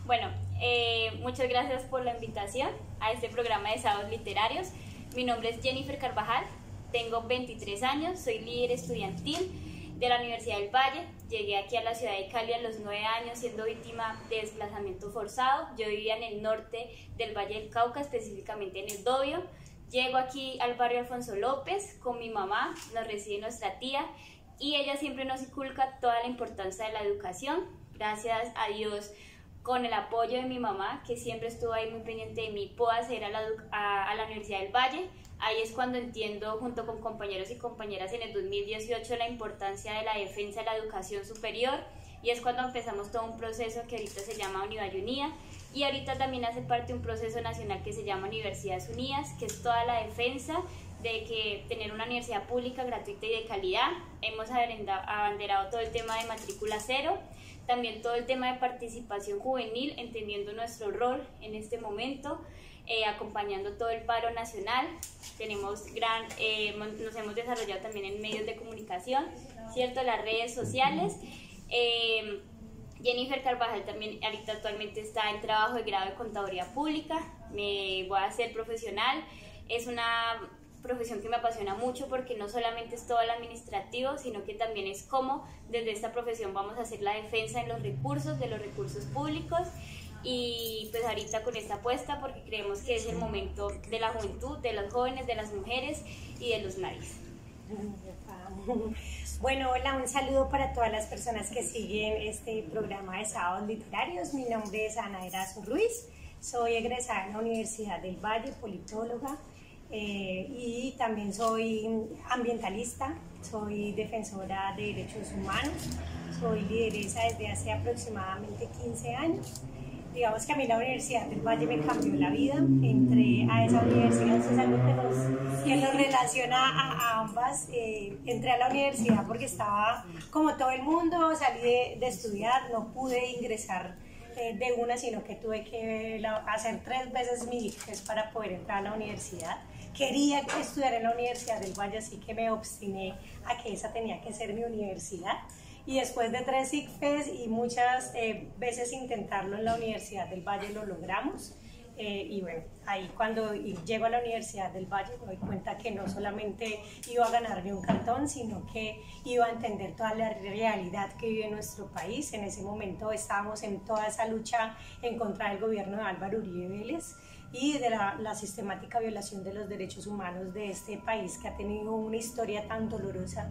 Bueno, muchas gracias por la invitación a este programa de Sábados Literarios. Mi nombre es Jennifer Carvajal, tengo 23 años, soy líder estudiantil de la Universidad del Valle. Llegué aquí a la ciudad de Cali a los 9 años siendo víctima de desplazamiento forzado. Yo vivía en el norte del Valle del Cauca, específicamente en el Dobio. Llego aquí al barrio Alfonso López con mi mamá, nos recibe nuestra tía y ella siempre nos inculca toda la importancia de la educación. Gracias a Dios, con el apoyo de mi mamá, que siempre estuvo ahí muy pendiente de mí, puedo acceder a la Universidad del Valle. Ahí es cuando entiendo, junto con compañeros y compañeras en el 2018, la importancia de la defensa de la educación superior, y es cuando empezamos todo un proceso que ahorita se llama Univalle Unida, y ahorita también hace parte de un proceso nacional que se llama Universidades Unidas, que es toda la defensa de que tener una universidad pública, gratuita y de calidad. Hemos abanderado todo el tema de matrícula cero, también todo el tema de participación juvenil, entendiendo nuestro rol en este momento, acompañando todo el paro nacional. Nos hemos desarrollado también en medios de comunicación, ¿cierto? Las redes sociales. Jennifer Carvajal también ahorita actualmente está en trabajo de grado de Contaduría Pública. Me voy a hacer profesional. Es una profesión que me apasiona mucho porque no solamente es todo el administrativo, sino que también es cómo desde esta profesión vamos a hacer la defensa de los recursos públicos. Y pues ahorita con esta apuesta, porque creemos que es el momento de la juventud, de los jóvenes, de las mujeres y de los nadis. Bueno, hola, un saludo para todas las personas que siguen este programa de Sábados Literarios. Mi nombre es Ana Erazo Ruiz, soy egresada en la Universidad del Valle, politóloga, y también soy ambientalista, soy defensora de derechos humanos, soy lideresa desde hace aproximadamente 15 años. Digamos que a mí la Universidad del Valle me cambió la vida. Entré a esa universidad, eso es algo que nos relaciona a ambas. Entré a la universidad porque estaba como todo el mundo, salí de estudiar, no pude ingresar de una, sino que tuve que hacer 3 veces mi ICFES para poder entrar a la universidad. Quería estudiar en la Universidad del Valle, así que me obstiné a que esa tenía que ser mi universidad. Y después de 3 ICFES y muchas veces intentarlo en la Universidad del Valle, lo logramos. Y bueno, ahí cuando llego a la Universidad del Valle me doy cuenta que no solamente iba a ganarme un cartón, sino que iba a entender toda la realidad que vive nuestro país. En ese momento estábamos en toda esa lucha en contra del gobierno de Álvaro Uribe Vélez y de la sistemática violación de los derechos humanos de este país, que ha tenido una historia tan dolorosa,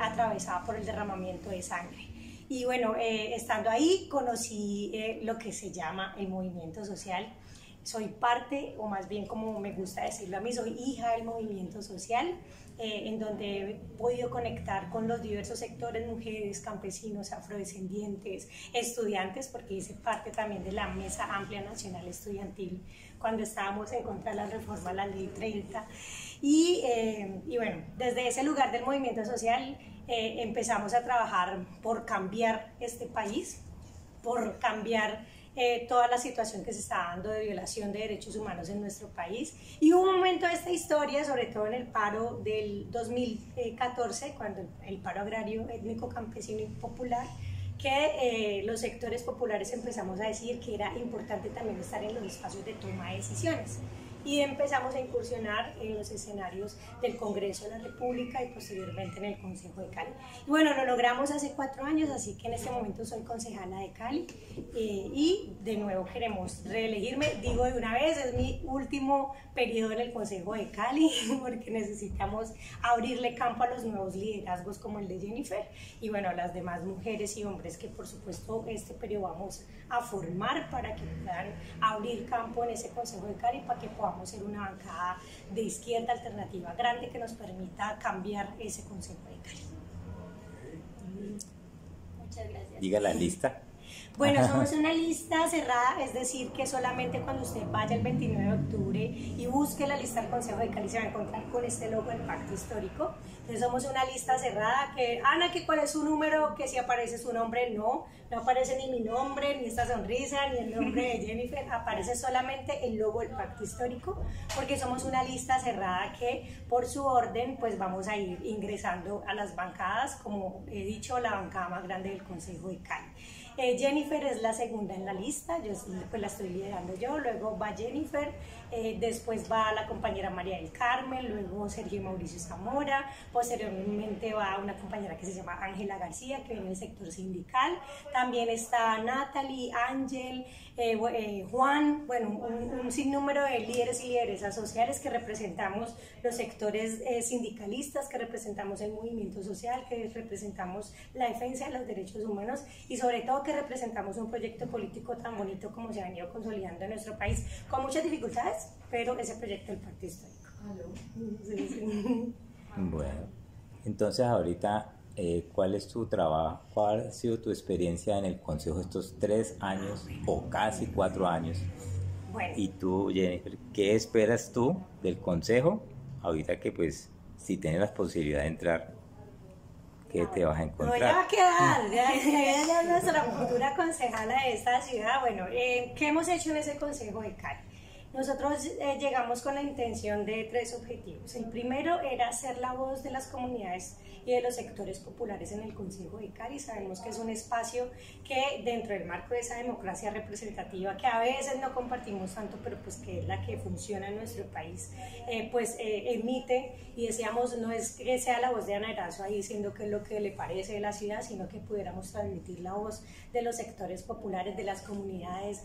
atravesada por el derramamiento de sangre. Y bueno, estando ahí conocí lo que se llama el movimiento social. Soy parte, o más bien como me gusta decirlo a mí, soy hija del movimiento social, en donde he podido conectar con los diversos sectores, mujeres, campesinos, afrodescendientes, estudiantes, porque hice parte también de la Mesa Amplia Nacional Estudiantil cuando estábamos en contra de la reforma a la Ley 30. Y bueno, desde ese lugar del movimiento social empezamos a trabajar por cambiar este país, por cambiar toda la situación que se está dando de violación de derechos humanos en nuestro país. Y hubo un momento de esta historia, sobre todo en el paro del 2014, cuando el paro agrario, étnico, campesino y popular, que los sectores populares empezamos a decir que era importante también estar en los espacios de toma de decisiones. Y empezamos a incursionar en los escenarios del Congreso de la República y posteriormente en el Consejo de Cali. Y bueno, lo logramos hace 4 años, así que en este momento soy concejala de Cali y de nuevo queremos reelegirme. Digo de una vez, es mi último periodo en el Consejo de Cali porque necesitamos abrirle campo a los nuevos liderazgos como el de Jennifer y bueno, a las demás mujeres y hombres que por supuesto este periodo vamos a formar para que puedan abrir campo en ese Consejo de Cali, para que podamos ser una bancada de izquierda alternativa grande que nos permita cambiar ese Consejo de Cali. Muchas gracias. Diga la lista. Bueno, somos una lista cerrada, es decir, que solamente cuando usted vaya el 29 de octubre y busque la lista del Consejo de Cali se va a encontrar con este logo del Pacto Histórico. Entonces somos una lista cerrada que, Ana, ¿que cuál es su número? Que si aparece su nombre, no aparece ni mi nombre, ni esta sonrisa, ni el nombre de Jennifer, aparece solamente el logo del Pacto Histórico, porque somos una lista cerrada que por su orden pues vamos a ir ingresando a las bancadas, como he dicho, la bancada más grande del Consejo de Cali. Jennifer es la segunda en la lista, yo pues la estoy liderando yo, luego va Jennifer, después va la compañera María del Carmen, luego Sergio Mauricio Zamora, posteriormente va una compañera que se llama Ángela García, que viene del sector sindical, también está Natalie, Ángel, Juan, bueno, un sinnúmero de líderes y lideresas sociales que representamos los sectores sindicalistas, que representamos el movimiento social, que representamos la defensa de los derechos humanos y sobre todo que representamos un proyecto político tan bonito como se ha venido consolidando en nuestro país, con muchas dificultades, pero ese proyecto del Pacto Histórico. Sí, sí. Bueno, entonces ahorita, ¿cuál es tu trabajo? ¿Cuál ha sido tu experiencia en el Consejo estos 3 años o casi 4 años? Bueno. Y tú, Jennifer, ¿qué esperas tú del Consejo? Ahorita que pues si tienes la posibilidad de entrar, ¿qué te vas a encontrar? No, ya va a quedar, ya es nuestra futura concejala de esta ciudad. Bueno, ¿qué hemos hecho en ese Consejo de Cali? Nosotros llegamos con la intención de 3 objetivos. El primero era ser la voz de las comunidades y de los sectores populares en el Consejo de Cali. Sabemos que es un espacio que dentro del marco de esa democracia representativa, que a veces no compartimos tanto, pero pues que es la que funciona en nuestro país, emite, y decíamos, no es que sea la voz de Ana Erazo ahí diciendo qué es lo que le parece de la ciudad, sino que pudiéramos transmitir la voz de los sectores populares, de las comunidades,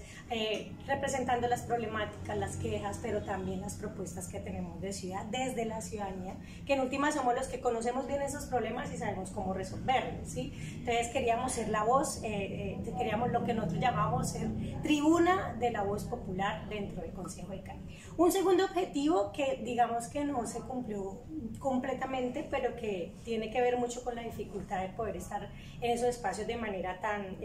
representando las problemáticas, las quejas, pero también las propuestas que tenemos de ciudad, desde la ciudadanía, que en última somos los que conocemos bien esos problemas y sabemos cómo resolverlos, ¿sí? Entonces queríamos ser la voz, queríamos lo que nosotros llamamos ser tribuna de la voz popular dentro del Consejo de Cali. Un segundo objetivo que digamos que no se cumplió completamente, pero que tiene que ver mucho con la dificultad de poder estar en esos espacios de manera tan...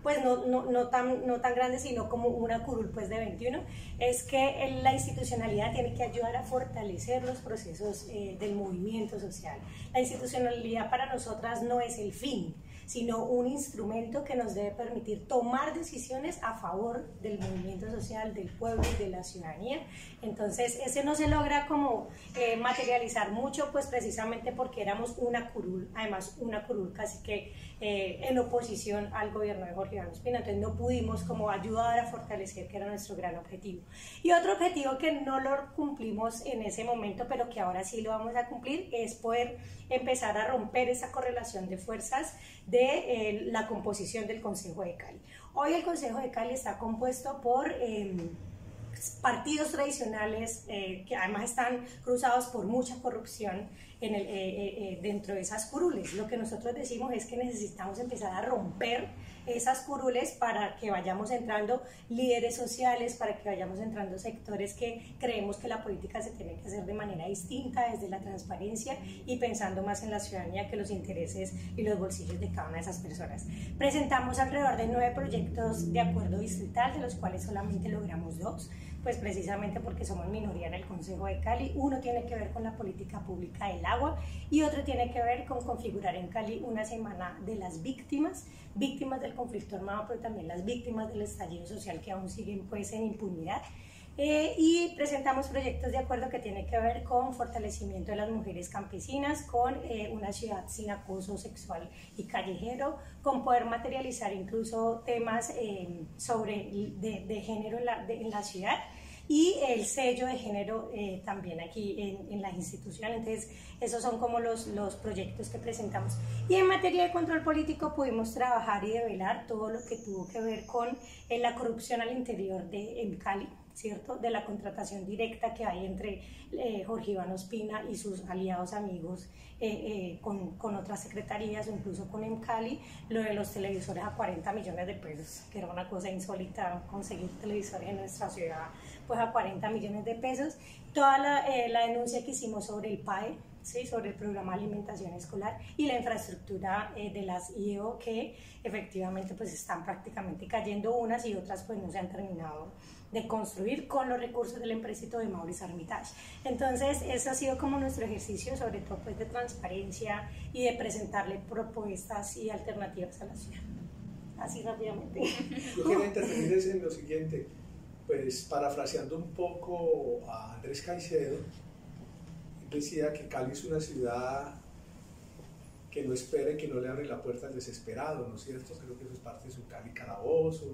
pues no tan grande, sino como una curul pues de 21, es que la institucionalidad tiene que ayudar a fortalecer los procesos del movimiento social. La institucionalidad para nosotras no es el fin, sino un instrumento que nos debe permitir tomar decisiones a favor del movimiento social, del pueblo y de la ciudadanía. Entonces ese no se logra como materializar mucho, pues precisamente porque éramos una curul, además una curul casi que en oposición al gobierno de Jorge Iván Ospina, entonces no pudimos como ayudar a fortalecer, que era nuestro gran objetivo. Y otro objetivo que no lo cumplimos en ese momento, pero que ahora sí lo vamos a cumplir, es poder empezar a romper esa correlación de fuerzas de la composición del Consejo de Cali. Hoy el Consejo de Cali está compuesto por partidos tradicionales que además están cruzados por mucha corrupción dentro de esas curules. Lo que nosotros decimos es que necesitamos empezar a romper esas curules para que vayamos entrando líderes sociales, para que vayamos entrando sectores que creemos que la política se tiene que hacer de manera distinta, desde la transparencia y pensando más en la ciudadanía que los intereses y los bolsillos de cada una de esas personas. Presentamos alrededor de 9 proyectos de acuerdo distrital, de los cuales solamente logramos 2, pues precisamente porque somos minoría en el Consejo de Cali. Uno tiene que ver con la política pública del agua y otro tiene que ver con configurar en Cali una semana de las víctimas del conflicto armado, pero también las víctimas del estallido social que aún siguen pues en impunidad. Y presentamos proyectos de acuerdo que tienen que ver con fortalecimiento de las mujeres campesinas, con una ciudad sin acoso sexual y callejero, con poder materializar incluso temas de género en la ciudad, y el sello de género también aquí en la institución. Entonces esos son como los proyectos que presentamos. Y en materia de control político pudimos trabajar y develar todo lo que tuvo que ver con la corrupción al interior de Cali, ¿cierto? De la contratación directa que hay entre Jorge Iván Ospina y sus aliados amigos con otras secretarías o incluso con EMCALI, lo de los televisores a 40 millones de pesos, que era una cosa insólita conseguir televisores en nuestra ciudad pues a 40 millones de pesos. Toda la denuncia que hicimos sobre el PAE, ¿sí? Sobre el programa de alimentación escolar y la infraestructura de las IEO, que efectivamente pues están prácticamente cayendo unas y otras pues no se han terminado de construir con los recursos del empréstito de Maurice Armitage. Entonces eso ha sido como nuestro ejercicio, sobre todo pues de transparencia y de presentarle propuestas y alternativas a la ciudad. Así rápidamente. Yo quería intervenir en lo siguiente, pues parafraseando un poco a Andrés Caicedo, decía que Cali es una ciudad que no espere, que no le abre la puerta al desesperado, ¿no es cierto? Creo que eso es parte de su Cali calabozo.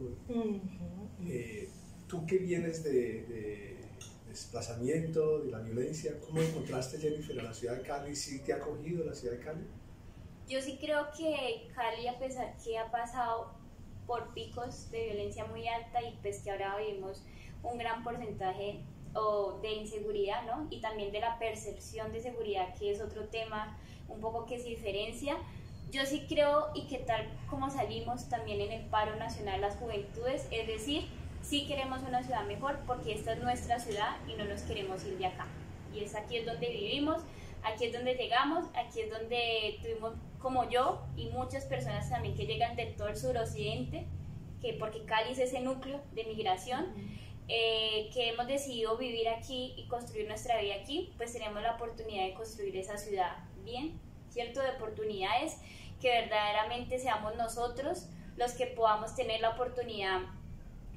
Tú que vienes de desplazamiento, de la violencia, ¿cómo encontraste, Jennifer, a la ciudad de Cali? ¿Sí te ha acogido la ciudad de Cali? Yo sí creo que Cali, a pesar que ha pasado por picos de violencia muy alta y pues que ahora vivimos un gran porcentaje de inseguridad, ¿no? Y también de la percepción de seguridad, que es otro tema un poco que se diferencia. Yo sí creo, y que tal como salimos también en el paro nacional las juventudes, es decir, sí queremos una ciudad mejor porque esta es nuestra ciudad y no nos queremos ir de acá. Y es aquí es donde vivimos, aquí es donde llegamos, aquí es donde tuvimos, como yo y muchas personas también que llegan de todo el suroccidente, porque Cali es ese núcleo de migración, que hemos decidido vivir aquí y construir nuestra vida aquí, pues tenemos la oportunidad de construir esa ciudad bien, ¿cierto? De oportunidades, que verdaderamente seamos nosotros los que podamos tener la oportunidad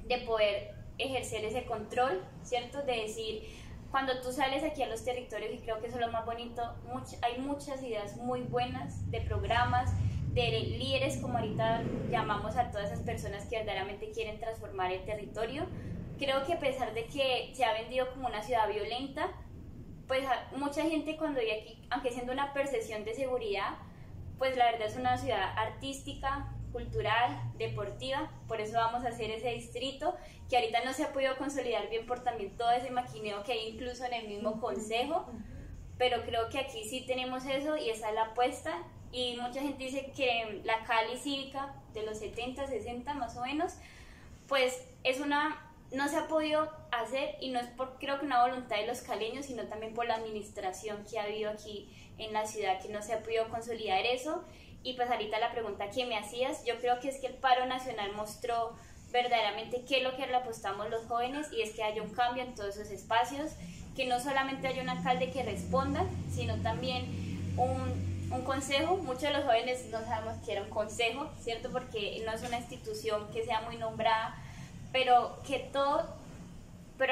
de poder ejercer ese control, ¿cierto? De decir, cuando tú sales aquí a los territorios, y creo que eso es lo más bonito, hay muchas ideas muy buenas de programas, de líderes, como ahorita llamamos a todas esas personas que verdaderamente quieren transformar el territorio. Creo que a pesar de que se ha vendido como una ciudad violenta, pues mucha gente cuando vive aquí, aunque siendo una percepción de seguridad, pues la verdad es una ciudad artística, cultural, deportiva. Por eso vamos a hacer ese distrito que ahorita no se ha podido consolidar bien por también todo ese maquineo que hay incluso en el mismo consejo, pero creo que aquí sí tenemos eso y esa es la apuesta. Y mucha gente dice que la Cali cívica de los 70, 60 más o menos, pues no se ha podido hacer, y no es creo que una voluntad de los caleños, sino también por la administración que ha habido aquí en la ciudad, que no se ha podido consolidar eso. Y pues ahorita la pregunta que me hacías, yo creo que es que el paro nacional mostró verdaderamente qué es lo que le apostamos los jóvenes, y es que haya un cambio en todos esos espacios, que no solamente haya un alcalde que responda, sino también un consejo. Muchos de los jóvenes no sabemos qué era un consejo, ¿cierto? Porque no es una institución que sea muy nombrada, pero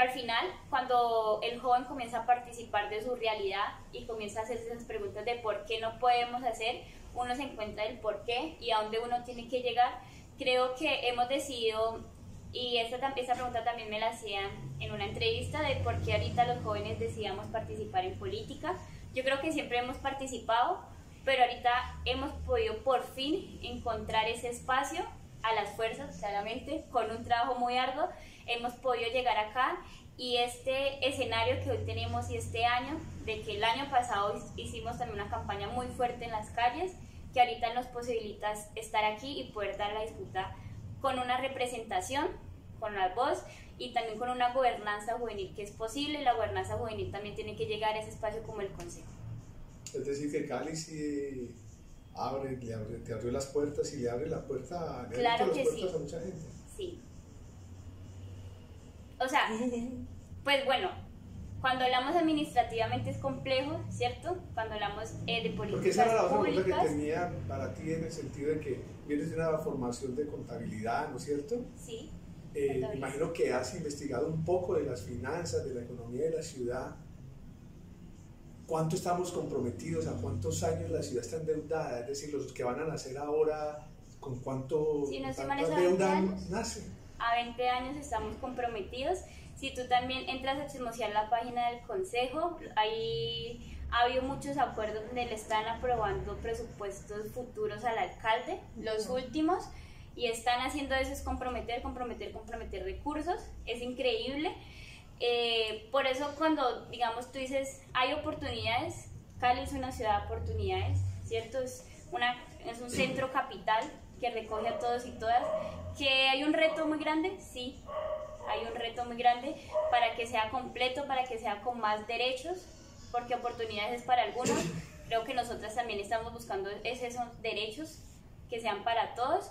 al final, cuando el joven comienza a participar de su realidad y comienza a hacerse esas preguntas de por qué no podemos hacer, uno se encuentra el por qué y a dónde uno tiene que llegar. Creo que hemos decidido, y esta pregunta también me la hacían en una entrevista, de por qué ahorita los jóvenes decidamos participar en política. Yo creo que siempre hemos participado, pero ahorita hemos podido por fin encontrar ese espacio a las fuerzas, claramente, con un trabajo muy arduo, hemos podido llegar acá. Y este escenario que hoy tenemos, y este año, de que el año pasado hicimos también una campaña muy fuerte en las calles, que ahorita nos posibilita estar aquí y poder dar la disputa con una representación, con la voz, y también con una gobernanza juvenil que es posible. La gobernanza juvenil también tiene que llegar a ese espacio como el consejo. Es decir, que Cali sí te abrió las puertas, y le abre la puerta, claro que sí, a mucha gente. Sí. O sea, pues bueno, cuando hablamos administrativamente es complejo, ¿cierto? Cuando hablamos de políticas públicas. Porque esa era la otra pregunta que tenía para ti, en el sentido de que vienes de una formación de contabilidad, ¿no es cierto? Sí. Imagino que has investigado un poco de las finanzas, de la economía de la ciudad. ¿Cuánto estamos comprometidos? ¿A cuántos años la ciudad está endeudada? Es decir, los que van a nacer ahora, ¿con cuánto deuda nacen? A 20 años estamos comprometidos. Si tú también entras a chismosear la página del consejo, ahí ha habido muchos acuerdos donde le están aprobando presupuestos futuros al alcalde, los últimos, y están haciendo eso, es comprometer recursos. Es increíble. Por eso cuando, digamos, tú dices, hay oportunidades, Cali es una ciudad de oportunidades, ¿cierto? Es un centro capital que recoge a todos y todas. ¿Que hay un reto muy grande? Sí, hay un reto muy grande para que sea completo, para que sea con más derechos, porque oportunidades es para algunos. Creo que nosotras también estamos buscando esos derechos que sean para todos,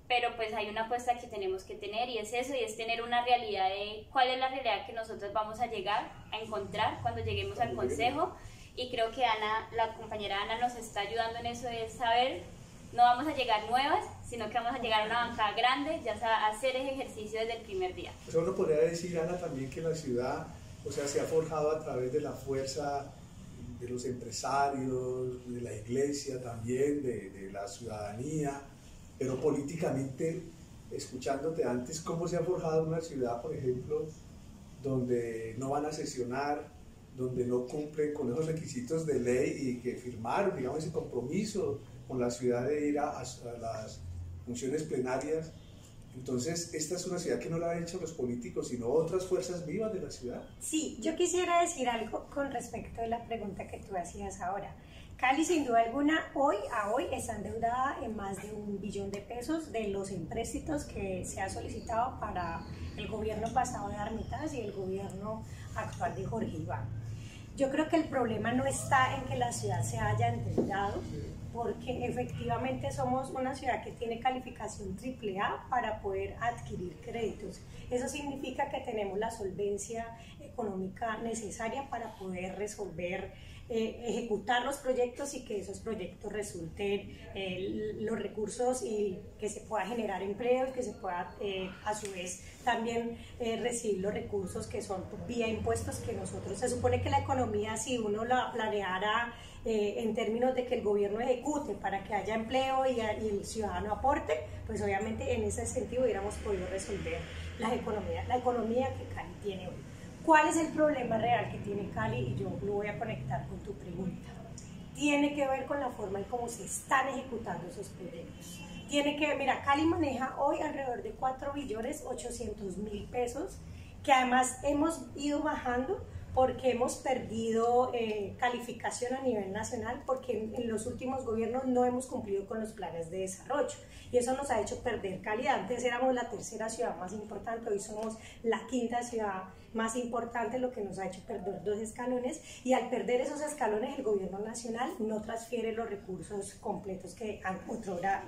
pero pues hay una apuesta que tenemos que tener, y es eso, y es tener una realidad de cuál es la realidad que nosotros vamos a llegar a encontrar cuando lleguemos al consejo. Y creo que Ana, la compañera Ana, nos está ayudando en eso, de saber, no vamos a llegar nuevas, sino que vamos a llegar a una bancada grande, ya a hacer ese ejercicio desde el primer día. Pues uno podría decir, Ana, también que la ciudad, o sea, se ha forjado a través de la fuerza los empresarios, de la iglesia también, de la ciudadanía, pero políticamente, escuchándote antes, ¿cómo se ha forjado una ciudad, por ejemplo, donde no van a sesionar, donde no cumplen con esos requisitos de ley y que firmaron, digamos, ese compromiso con la ciudad de ir a las funciones plenarias? Entonces, esta es una ciudad que no la han hecho los políticos, sino otras fuerzas vivas de la ciudad. Sí, yo quisiera decir algo con respecto a la pregunta que tú hacías ahora. Cali, sin duda alguna, hoy está endeudada en más de 1 billón de pesos de los empréstitos que se ha solicitado para el gobierno pasado de Armitage y el gobierno actual de Jorge Iván. Yo creo que el problema no está en que la ciudad se haya endeudado, porque efectivamente somos una ciudad que tiene calificación AAA para poder adquirir créditos. Eso significa que tenemos la solvencia económica necesaria para poder resolver, ejecutar los proyectos y que esos proyectos resulten los recursos y que se pueda generar empleo y que se pueda a su vez también recibir los recursos que son vía impuestos que nosotros, se supone que la economía, si uno la planeara en términos de que el gobierno ejecute para que haya empleo y el ciudadano aporte, pues obviamente en ese sentido hubiéramos podido resolver la economía que Cali tiene hoy. ¿Cuál es el problema real que tiene Cali? Y yo lo voy a conectar con tu pregunta. Tiene que ver con la forma en cómo se están ejecutando esos proyectos. Mira, Cali maneja hoy alrededor de 4.800.000 pesos, que además hemos ido bajando porque hemos perdido calificación a nivel nacional, porque en los últimos gobiernos no hemos cumplido con los planes de desarrollo y eso nos ha hecho perder calidad. Antes éramos la tercera ciudad más importante, hoy somos la quinta ciudad más importante, lo que nos ha hecho perder 2 escalones, y al perder esos escalones el gobierno nacional no transfiere los recursos completos que otrora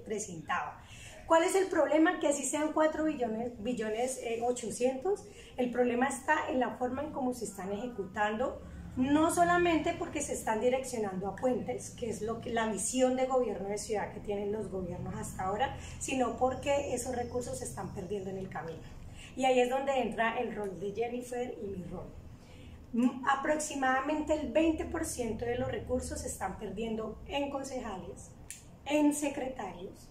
presentaba. ¿Cuál es el problema? Que así sean 4.800.000.000, el problema está en la forma en cómo se están ejecutando, no solamente porque se están direccionando a puentes, que es la visión de gobierno de ciudad que tienen los gobiernos hasta ahora, sino porque esos recursos se están perdiendo en el camino. Y ahí es donde entra el rol de Jennifer y mi rol. Aproximadamente el 20% de los recursos se están perdiendo en concejales, en secretarios,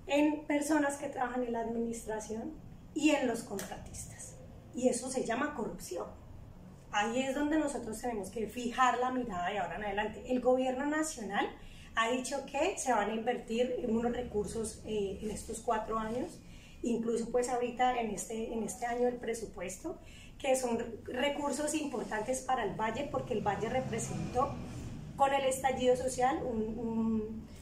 en personas que trabajan en la administración y en los contratistas. Y eso se llama corrupción. Ahí es donde nosotros tenemos que fijar la mirada de ahora en adelante. El gobierno nacional ha dicho que se van a invertir en unos recursos en estos 4 años, incluso pues ahorita en este año el presupuesto, que son recursos importantes para el Valle, porque el Valle representó con el estallido social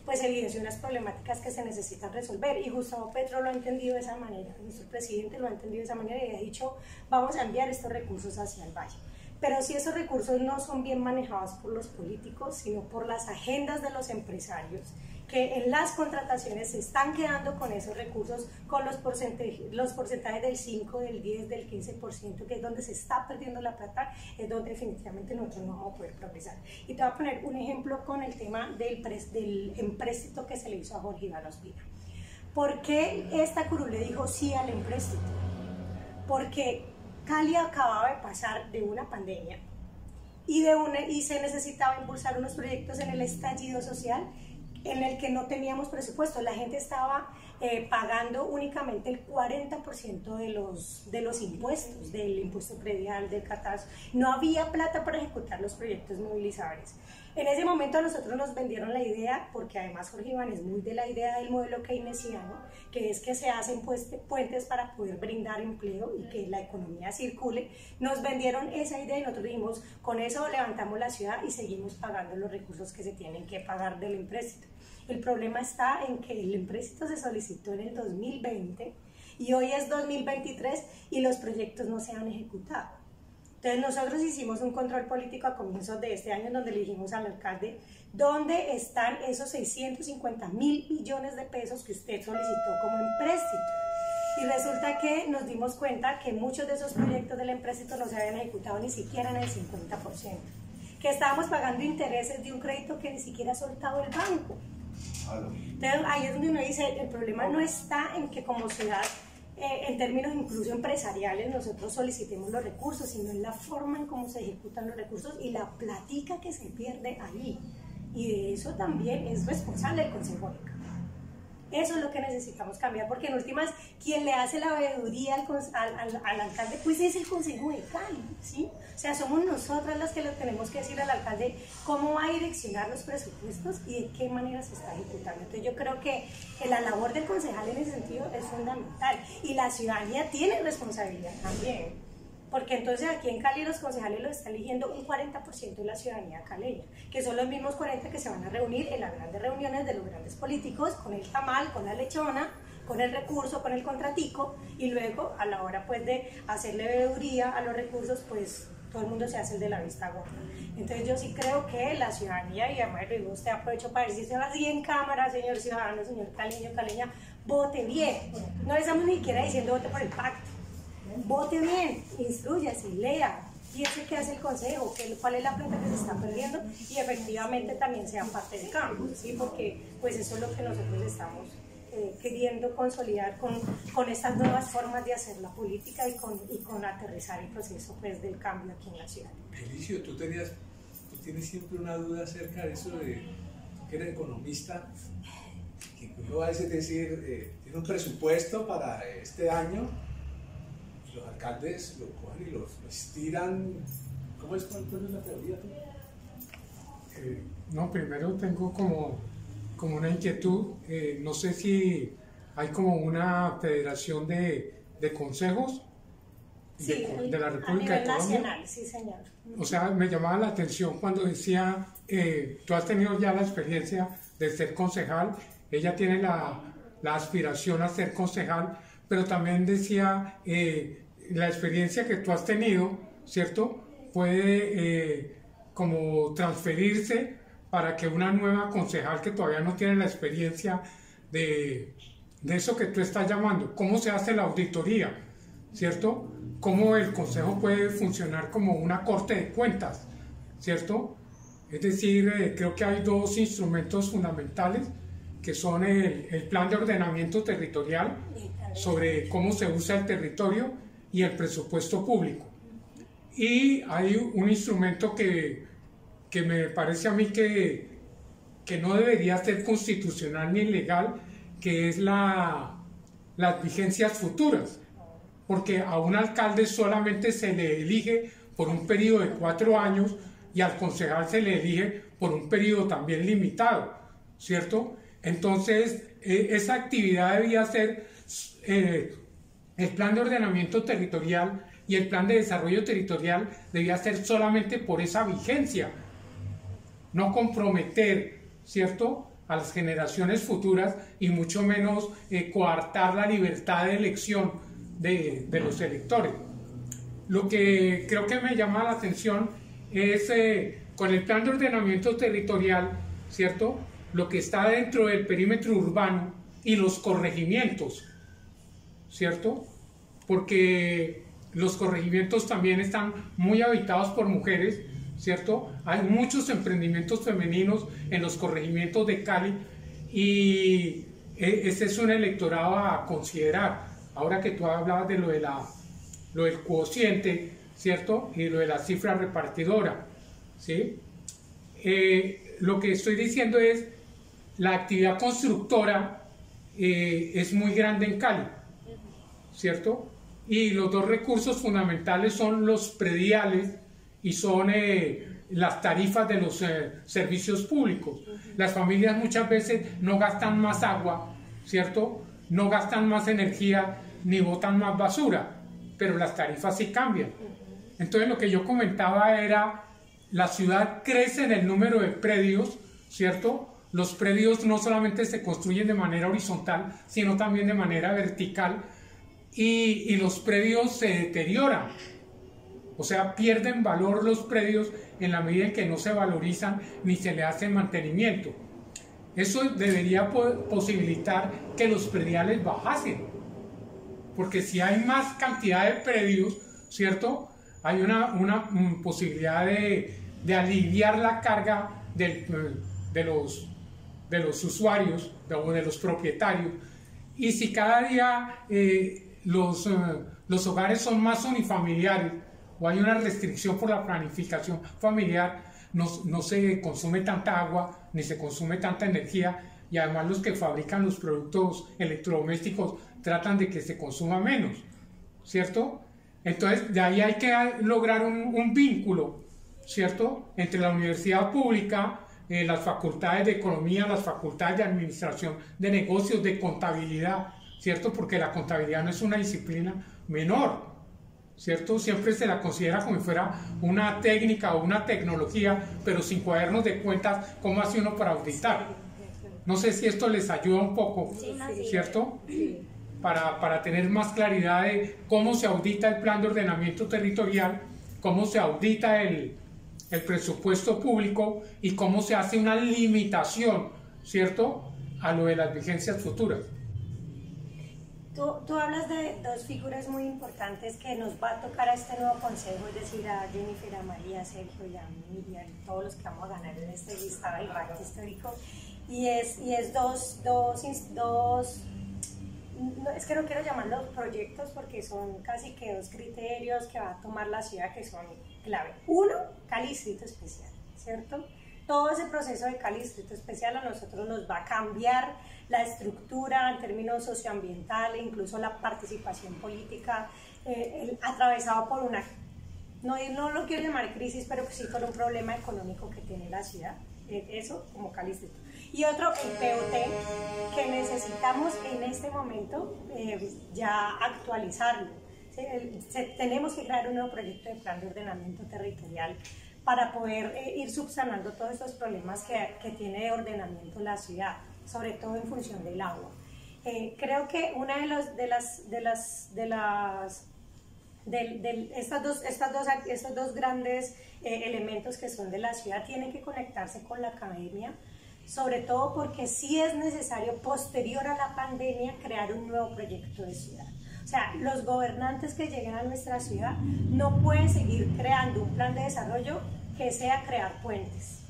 pues evidenció unas problemáticas que se necesitan resolver, y Gustavo Petro lo ha entendido de esa manera, nuestro presidente lo ha entendido de esa manera y ha dicho vamos a enviar estos recursos hacia el Valle. Pero si esos recursos no son bien manejados por los políticos, sino por las agendas de los empresarios, que en las contrataciones se están quedando con esos recursos, con los porcentajes del 5, del 10, del 15%, que es donde se está perdiendo la plata, es donde definitivamente nosotros no vamos a poder progresar. Y te voy a poner un ejemplo con el tema del empréstito que se le hizo a Jorge Iván Ospina. ¿Por qué esta curul le dijo sí al empréstito? Porque Cali acababa de pasar de una pandemia y se necesitaba impulsar unos proyectos en el estallido social en el que no teníamos presupuesto. La gente estaba pagando únicamente el 40% de los impuestos, del impuesto predial, del catastro. No había plata para ejecutar los proyectos movilizadores. En ese momento a nosotros nos vendieron la idea, porque además Jorge Iván es muy de la idea del modelo keynesiano, que es que se hacen puentes para poder brindar empleo y que la economía circule. Nos vendieron esa idea y nosotros dijimos, con eso levantamos la ciudad y seguimos pagando los recursos que se tienen que pagar del empréstito. El problema está en que el empréstito se solicitó en el 2020 y hoy es 2023 y los proyectos no se han ejecutado. Entonces nosotros hicimos un control político a comienzos de este año en donde le dijimos al alcalde dónde están esos 650.000 millones de pesos que usted solicitó como empréstito. Y resulta que nos dimos cuenta que muchos de esos proyectos del empréstito no se habían ejecutado ni siquiera en el 50%, que estábamos pagando intereses de un crédito que ni siquiera ha soltado el banco. Entonces ahí es donde uno dice, el problema no está en que como ciudad en términos incluso empresariales nosotros solicitemos los recursos, sino en la forma en cómo se ejecutan los recursos y la plática que se pierde ahí. Y de eso también es responsable el Consejo de Cali. Eso es lo que necesitamos cambiar, porque en últimas, quien le hace la veeduría al alcalde, pues es el Consejo de Cali, ¿sí? O sea, somos nosotras las que le tenemos que decir al alcalde cómo va a direccionar los presupuestos y de qué manera se está ejecutando. Entonces yo creo que la labor del concejal en ese sentido es fundamental, y la ciudadanía tiene responsabilidad también. Porque entonces aquí en Cali los concejales los está eligiendo un 40% de la ciudadanía caleña, que son los mismos 40 que se van a reunir en las grandes reuniones de los grandes políticos, con el tamal, con la lechona, con el recurso, con el contratico, y luego a la hora pues de hacerle veeduría a los recursos, pues todo el mundo se hace el de la vista gorda. Entonces yo sí creo que la ciudadanía, y además lo digo, usted aprovecho para decirse así en cámara, señor ciudadano, señor caleño, caleña, vote bien. No le estamos ni siquiera diciendo vote por el pacto. Vote bien, instrúyase, lea, piense qué hace el consejo, cuál es la plata que se está perdiendo, y efectivamente también sea parte del cambio, ¿sí? Porque pues eso es lo que nosotros estamos queriendo consolidar con estas nuevas formas de hacer la política y con aterrizar el proceso pues, del cambio aquí en la ciudad. Elicio, tú tienes siempre una duda acerca de eso de que eres economista, que uno a veces decir, tiene un presupuesto para este año, los alcaldes lo cogen y lo estiran. ¿Cómo es? ¿Cuál es la teoría tú? No, primero tengo como una inquietud. No sé si hay como una federación de consejos sí, de la República de Colombia. Nacional, sí, señor. O sea, me llamaba la atención cuando decía, tú has tenido ya la experiencia de ser concejal, ella tiene la aspiración a ser concejal, pero también decía, la experiencia que tú has tenido, ¿cierto? Puede como transferirse para que una nueva concejal que todavía no tiene la experiencia de eso que tú estás llamando, cómo se hace la auditoría, ¿cierto? Cómo el consejo puede funcionar como una corte de cuentas, ¿cierto? Es decir, creo que hay dos instrumentos fundamentales que son el plan de ordenamiento territorial sobre cómo se usa el territorio y el presupuesto público. Y hay un instrumento que me parece a mí que no debería ser constitucional ni legal, que es las vigencias futuras, porque a un alcalde solamente se le elige por un periodo de 4 años y al concejal se le elige por un periodo también limitado, ¿cierto? Entonces, esa actividad debía ser el plan de ordenamiento territorial y el plan de desarrollo territorial debía ser solamente por esa vigencia, no comprometer, ¿cierto?, a las generaciones futuras y mucho menos coartar la libertad de elección de los electores. Lo que creo que me llama la atención es con el plan de ordenamiento territorial, ¿cierto?, lo que está dentro del perímetro urbano y los corregimientos, ¿cierto? Porque los corregimientos también están muy habitados por mujeres, ¿cierto? Hay muchos emprendimientos femeninos en los corregimientos de Cali y ese es un electorado a considerar. Ahora que tú hablabas de lo del cociente, ¿cierto? Y lo de la cifra repartidora, ¿sí? Lo que estoy diciendo es, la actividad constructora es muy grande en Cali, ¿cierto? Y los dos recursos fundamentales son los prediales y son las tarifas de los servicios públicos. Las familias muchas veces no gastan más agua, ¿cierto? No gastan más energía ni botan más basura, pero las tarifas sí cambian. Entonces lo que yo comentaba era, la ciudad crece en el número de predios, ¿cierto? Los predios no solamente se construyen de manera horizontal, sino también de manera vertical, y los predios se deterioran. O sea, pierden valor los predios en la medida en que no se valorizan ni se le hace mantenimiento. Eso debería posibilitar que los prediales bajasen, porque si hay más cantidad de predios, ¿cierto?, hay una posibilidad de aliviar la carga de los usuarios o de los propietarios. Y si cada día los hogares son más unifamiliares o hay una restricción por la planificación familiar, no se consume tanta agua ni se consume tanta energía, y además los que fabrican los productos electrodomésticos tratan de que se consuma menos, ¿cierto? Entonces de ahí hay que lograr un vínculo, ¿cierto?, entre la universidad pública, las facultades de economía, las facultades de administración de negocios, de contabilidad, ¿cierto? Porque la contabilidad no es una disciplina menor, ¿cierto? Siempre se la considera como si fuera una técnica o una tecnología, pero sin cuadernos de cuentas, ¿cómo hace uno para auditar? No sé si esto les ayuda un poco, ¿cierto? Para tener más claridad de cómo se audita el plan de ordenamiento territorial, cómo se audita el presupuesto público y cómo se hace una limitación, ¿cierto?, a lo de las vigencias futuras. Tú hablas de dos figuras muy importantes que nos va a tocar a este nuevo consejo, es decir, a Jennifer, a María, a Sergio y a Miriam, todos los que vamos a ganar en este listado del pacto histórico, y es es que no quiero llamarlos proyectos porque son casi que dos criterios que va a tomar la ciudad que son clave. Uno, Cali Distrito Especial, ¿cierto? Todo ese proceso de Cali Distrito Especial a nosotros nos va a cambiar la estructura en términos socioambientales, incluso la participación política, atravesado por una, no lo quiero llamar crisis, pero sí por un problema económico que tiene la ciudad, eso como Cali Distrito. Y otro, el POT, que necesitamos en este momento ya actualizarlo. Tenemos que crear un nuevo proyecto de plan de ordenamiento territorial para poder ir subsanando todos estos problemas que tiene de ordenamiento la ciudad, sobre todo en función del agua. Creo que una estos dos grandes elementos que son de la ciudad tienen que conectarse con la academia, sobre todo porque sí es necesario, posterior a la pandemia, crear un nuevo proyecto de ciudad. O sea, los gobernantes que lleguen a nuestra ciudad no pueden seguir creando un plan de desarrollo que sea crear puentes.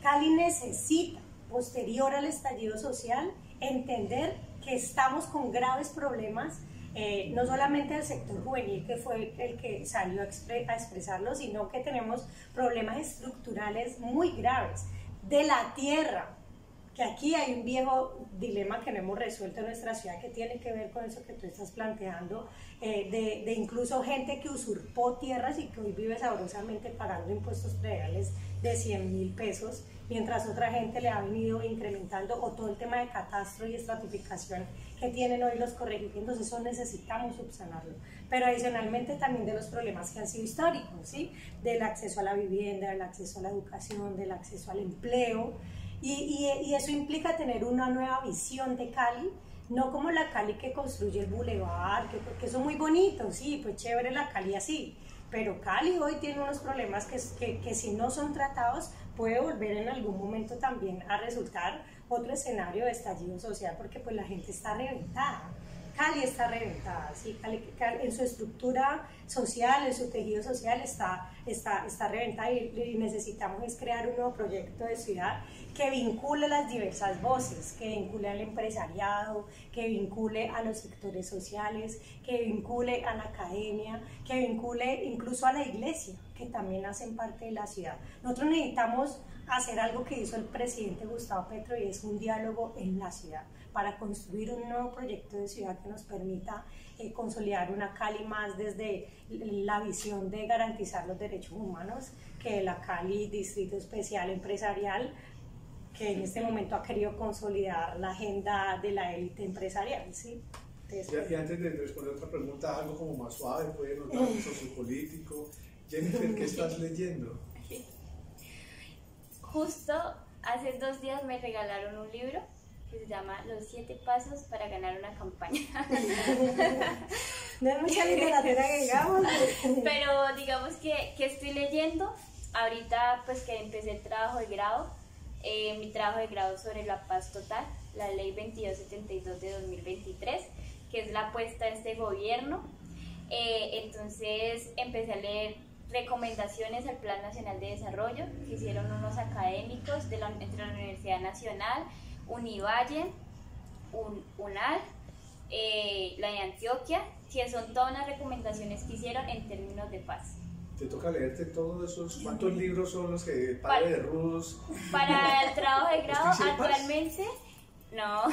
Cali necesita, posterior al estallido social, entender que estamos con graves problemas, no solamente del sector juvenil, que fue el que salió a expresarlo, sino que tenemos problemas estructurales muy graves de la tierra, que aquí hay un viejo dilema que no hemos resuelto en nuestra ciudad que tiene que ver con eso que tú estás planteando, de incluso gente que usurpó tierras y que hoy vive sabrosamente pagando impuestos prediales de 100.000 pesos, mientras otra gente le ha venido incrementando, o todo el tema de catastro y estratificación que tienen hoy los corregimientos. Eso necesitamos subsanarlo, pero adicionalmente también de los problemas que han sido históricos, ¿sí? Del acceso a la vivienda, del acceso a la educación, del acceso al empleo, y eso implica tener una nueva visión de Cali, no como la Cali que construye el bulevar, que son muy bonitos, sí, pues chévere la Cali así, pero Cali hoy tiene unos problemas que si no son tratados puede volver en algún momento también a resultar otro escenario de estallido social, porque pues la gente está reventada. Cali está reventada, ¿sí? Cali en su estructura social, en su tejido social está reventada, y necesitamos es crear un nuevo proyecto de ciudad que vincule las diversas voces, que vincule al empresariado, que vincule a los sectores sociales, que vincule a la academia, que vincule incluso a la iglesia, que también hacen parte de la ciudad. Nosotros necesitamos hacer algo que hizo el presidente Gustavo Petro, y es un diálogo en la ciudad, para construir un nuevo proyecto de ciudad que nos permita consolidar una Cali más desde la visión de garantizar los derechos humanos, que la Cali Distrito Especial Empresarial, que en este momento ha querido consolidar la agenda de la élite empresarial, ¿sí? Y antes de responder otra pregunta, algo como más suave, puede notar un sociopolítico. Jennifer, ¿qué estás leyendo? Justo hace 2 días me regalaron un libro que se llama Los 7 pasos para ganar una campaña. No es mucha literatura que digamos. Pero digamos que estoy leyendo. Ahorita pues que empecé el trabajo de grado, mi trabajo de grado sobre la paz total, la ley 2272 de 2023, que es la apuesta de este gobierno. Entonces empecé a leer recomendaciones al Plan Nacional de Desarrollo que hicieron unos académicos entre la Universidad Nacional, Univalle, UNAL, la de Antioquia, que son todas unas recomendaciones que hicieron en términos de paz. Te toca leerte todos esos. ¿Cuántos libros son los que padre de Rus? Para el trabajo de grado actualmente, no.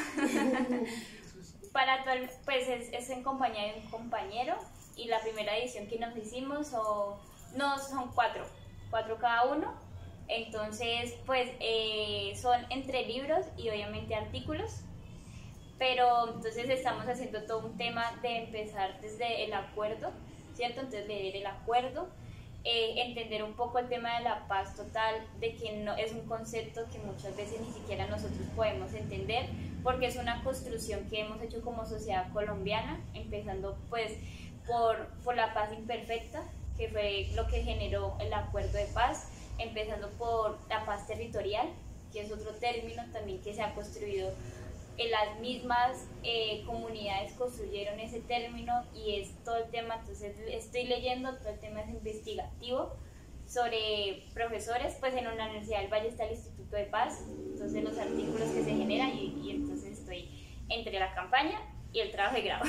Pues es en compañía de un compañero, y la primera edición que nos hicimos son cuatro cada uno. Entonces, pues son entre libros y obviamente artículos. Pero entonces estamos haciendo todo un tema de empezar desde el acuerdo, ¿cierto? Entonces leer el acuerdo, entender un poco el tema de la paz total, de que no es un concepto que muchas veces ni siquiera nosotros podemos entender, porque es una construcción que hemos hecho como sociedad colombiana, empezando pues por la paz imperfecta, que fue lo que generó el acuerdo de paz, empezando por la paz territorial, que es otro término también que se ha construido. En las mismas comunidades construyeron ese término, y es todo el tema. Entonces estoy leyendo, todo el tema es investigativo sobre profesores, pues en la Universidad del Valle está el Instituto de Paz, entonces los artículos que se generan, y entonces estoy entre la campaña y el trabajo de grado.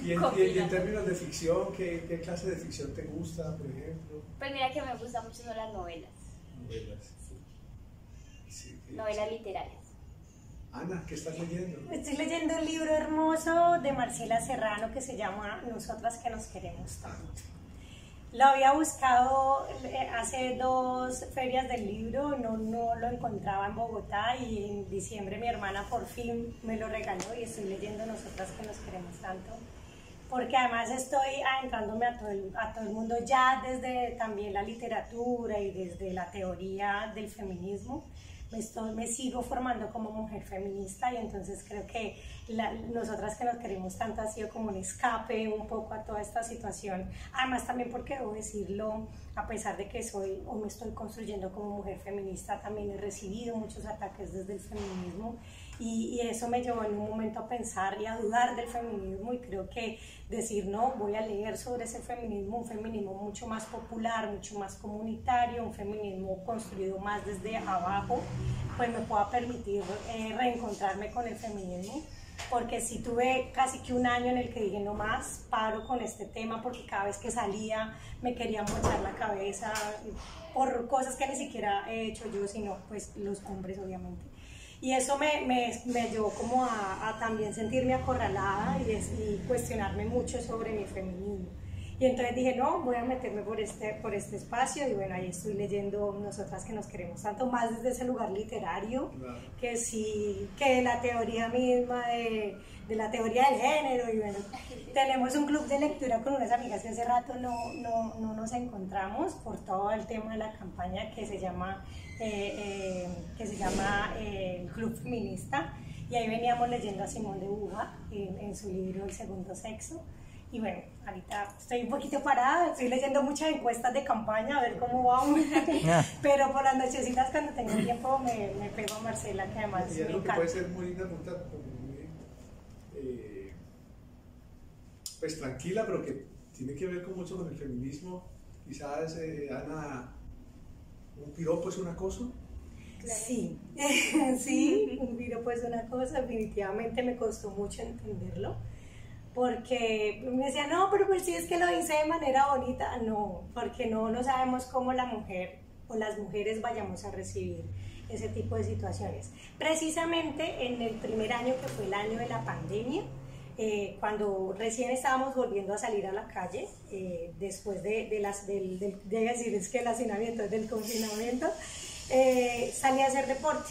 Y en términos de ficción, ¿qué clase de ficción te gusta, por ejemplo? Pues mira que me gustan mucho son las novelas. Novelas. Sí, novelas literarias. Ana, ¿qué estás leyendo? Estoy leyendo un libro hermoso de Marcela Serrano que se llama Nosotras que nos queremos tanto. Lo había buscado hace 2 ferias del libro, no lo encontraba en Bogotá, y en diciembre mi hermana por fin me lo regaló, y estoy leyendo Nosotras que nos queremos tanto, porque además estoy adentrándome a todo el mundo ya desde también la literatura y desde la teoría del feminismo. Me sigo formando como mujer feminista, y entonces creo que Nosotras que nos queremos tanto ha sido como un escape un poco a toda esta situación. Además también porque debo decirlo, a pesar de que soy o me estoy construyendo como mujer feminista, también he recibido muchos ataques desde el feminismo, y eso me llevó en un momento a pensar y a dudar del feminismo, y creo que decir no, voy a leer sobre ese feminismo, un feminismo mucho más popular, mucho más comunitario, un feminismo construido más desde abajo, pues me pueda permitir reencontrarme con el feminismo, porque sí tuve casi que un año en el que dije no más, paro con este tema, porque cada vez que salía me querían mochar la cabeza por cosas que ni siquiera he hecho yo, sino pues los hombres obviamente. Y eso me llevó como a también sentirme acorralada y cuestionarme mucho sobre mi feminismo. Y entonces dije, no, voy a meterme por este espacio, y bueno, ahí estoy leyendo Nosotras que nos queremos tanto, más desde ese lugar literario, claro, que sí, que la teoría misma de la teoría del género. Y bueno, tenemos un club de lectura con unas amigas que hace rato no nos encontramos por todo el tema de la campaña que se llama el Club Feminista, y ahí veníamos leyendo a Simone de Beauvoir en su libro El Segundo Sexo. Y bueno, ahorita estoy un poquito parada, estoy leyendo muchas encuestas de campaña a ver cómo vamos, pero por las nochecitas cuando tengo tiempo me pego a Marcela, que además y me algo encanta. Que puede ser muy pregunta, pues tranquila, pero que tiene que ver mucho con el feminismo. Quizás, Ana, ¿un piropo es un acoso? Sí, sí, un piropo es una cosa, definitivamente me costó mucho entenderlo, porque me decía, no, pero pues sí, es que lo dice de manera bonita. No, porque no sabemos cómo la mujer o las mujeres vayamos a recibir ese tipo de situaciones. Precisamente en el primer año, que fue el año de la pandemia, cuando recién estábamos volviendo a salir a la calle, después del hacinamiento, del confinamiento, salí a hacer deporte.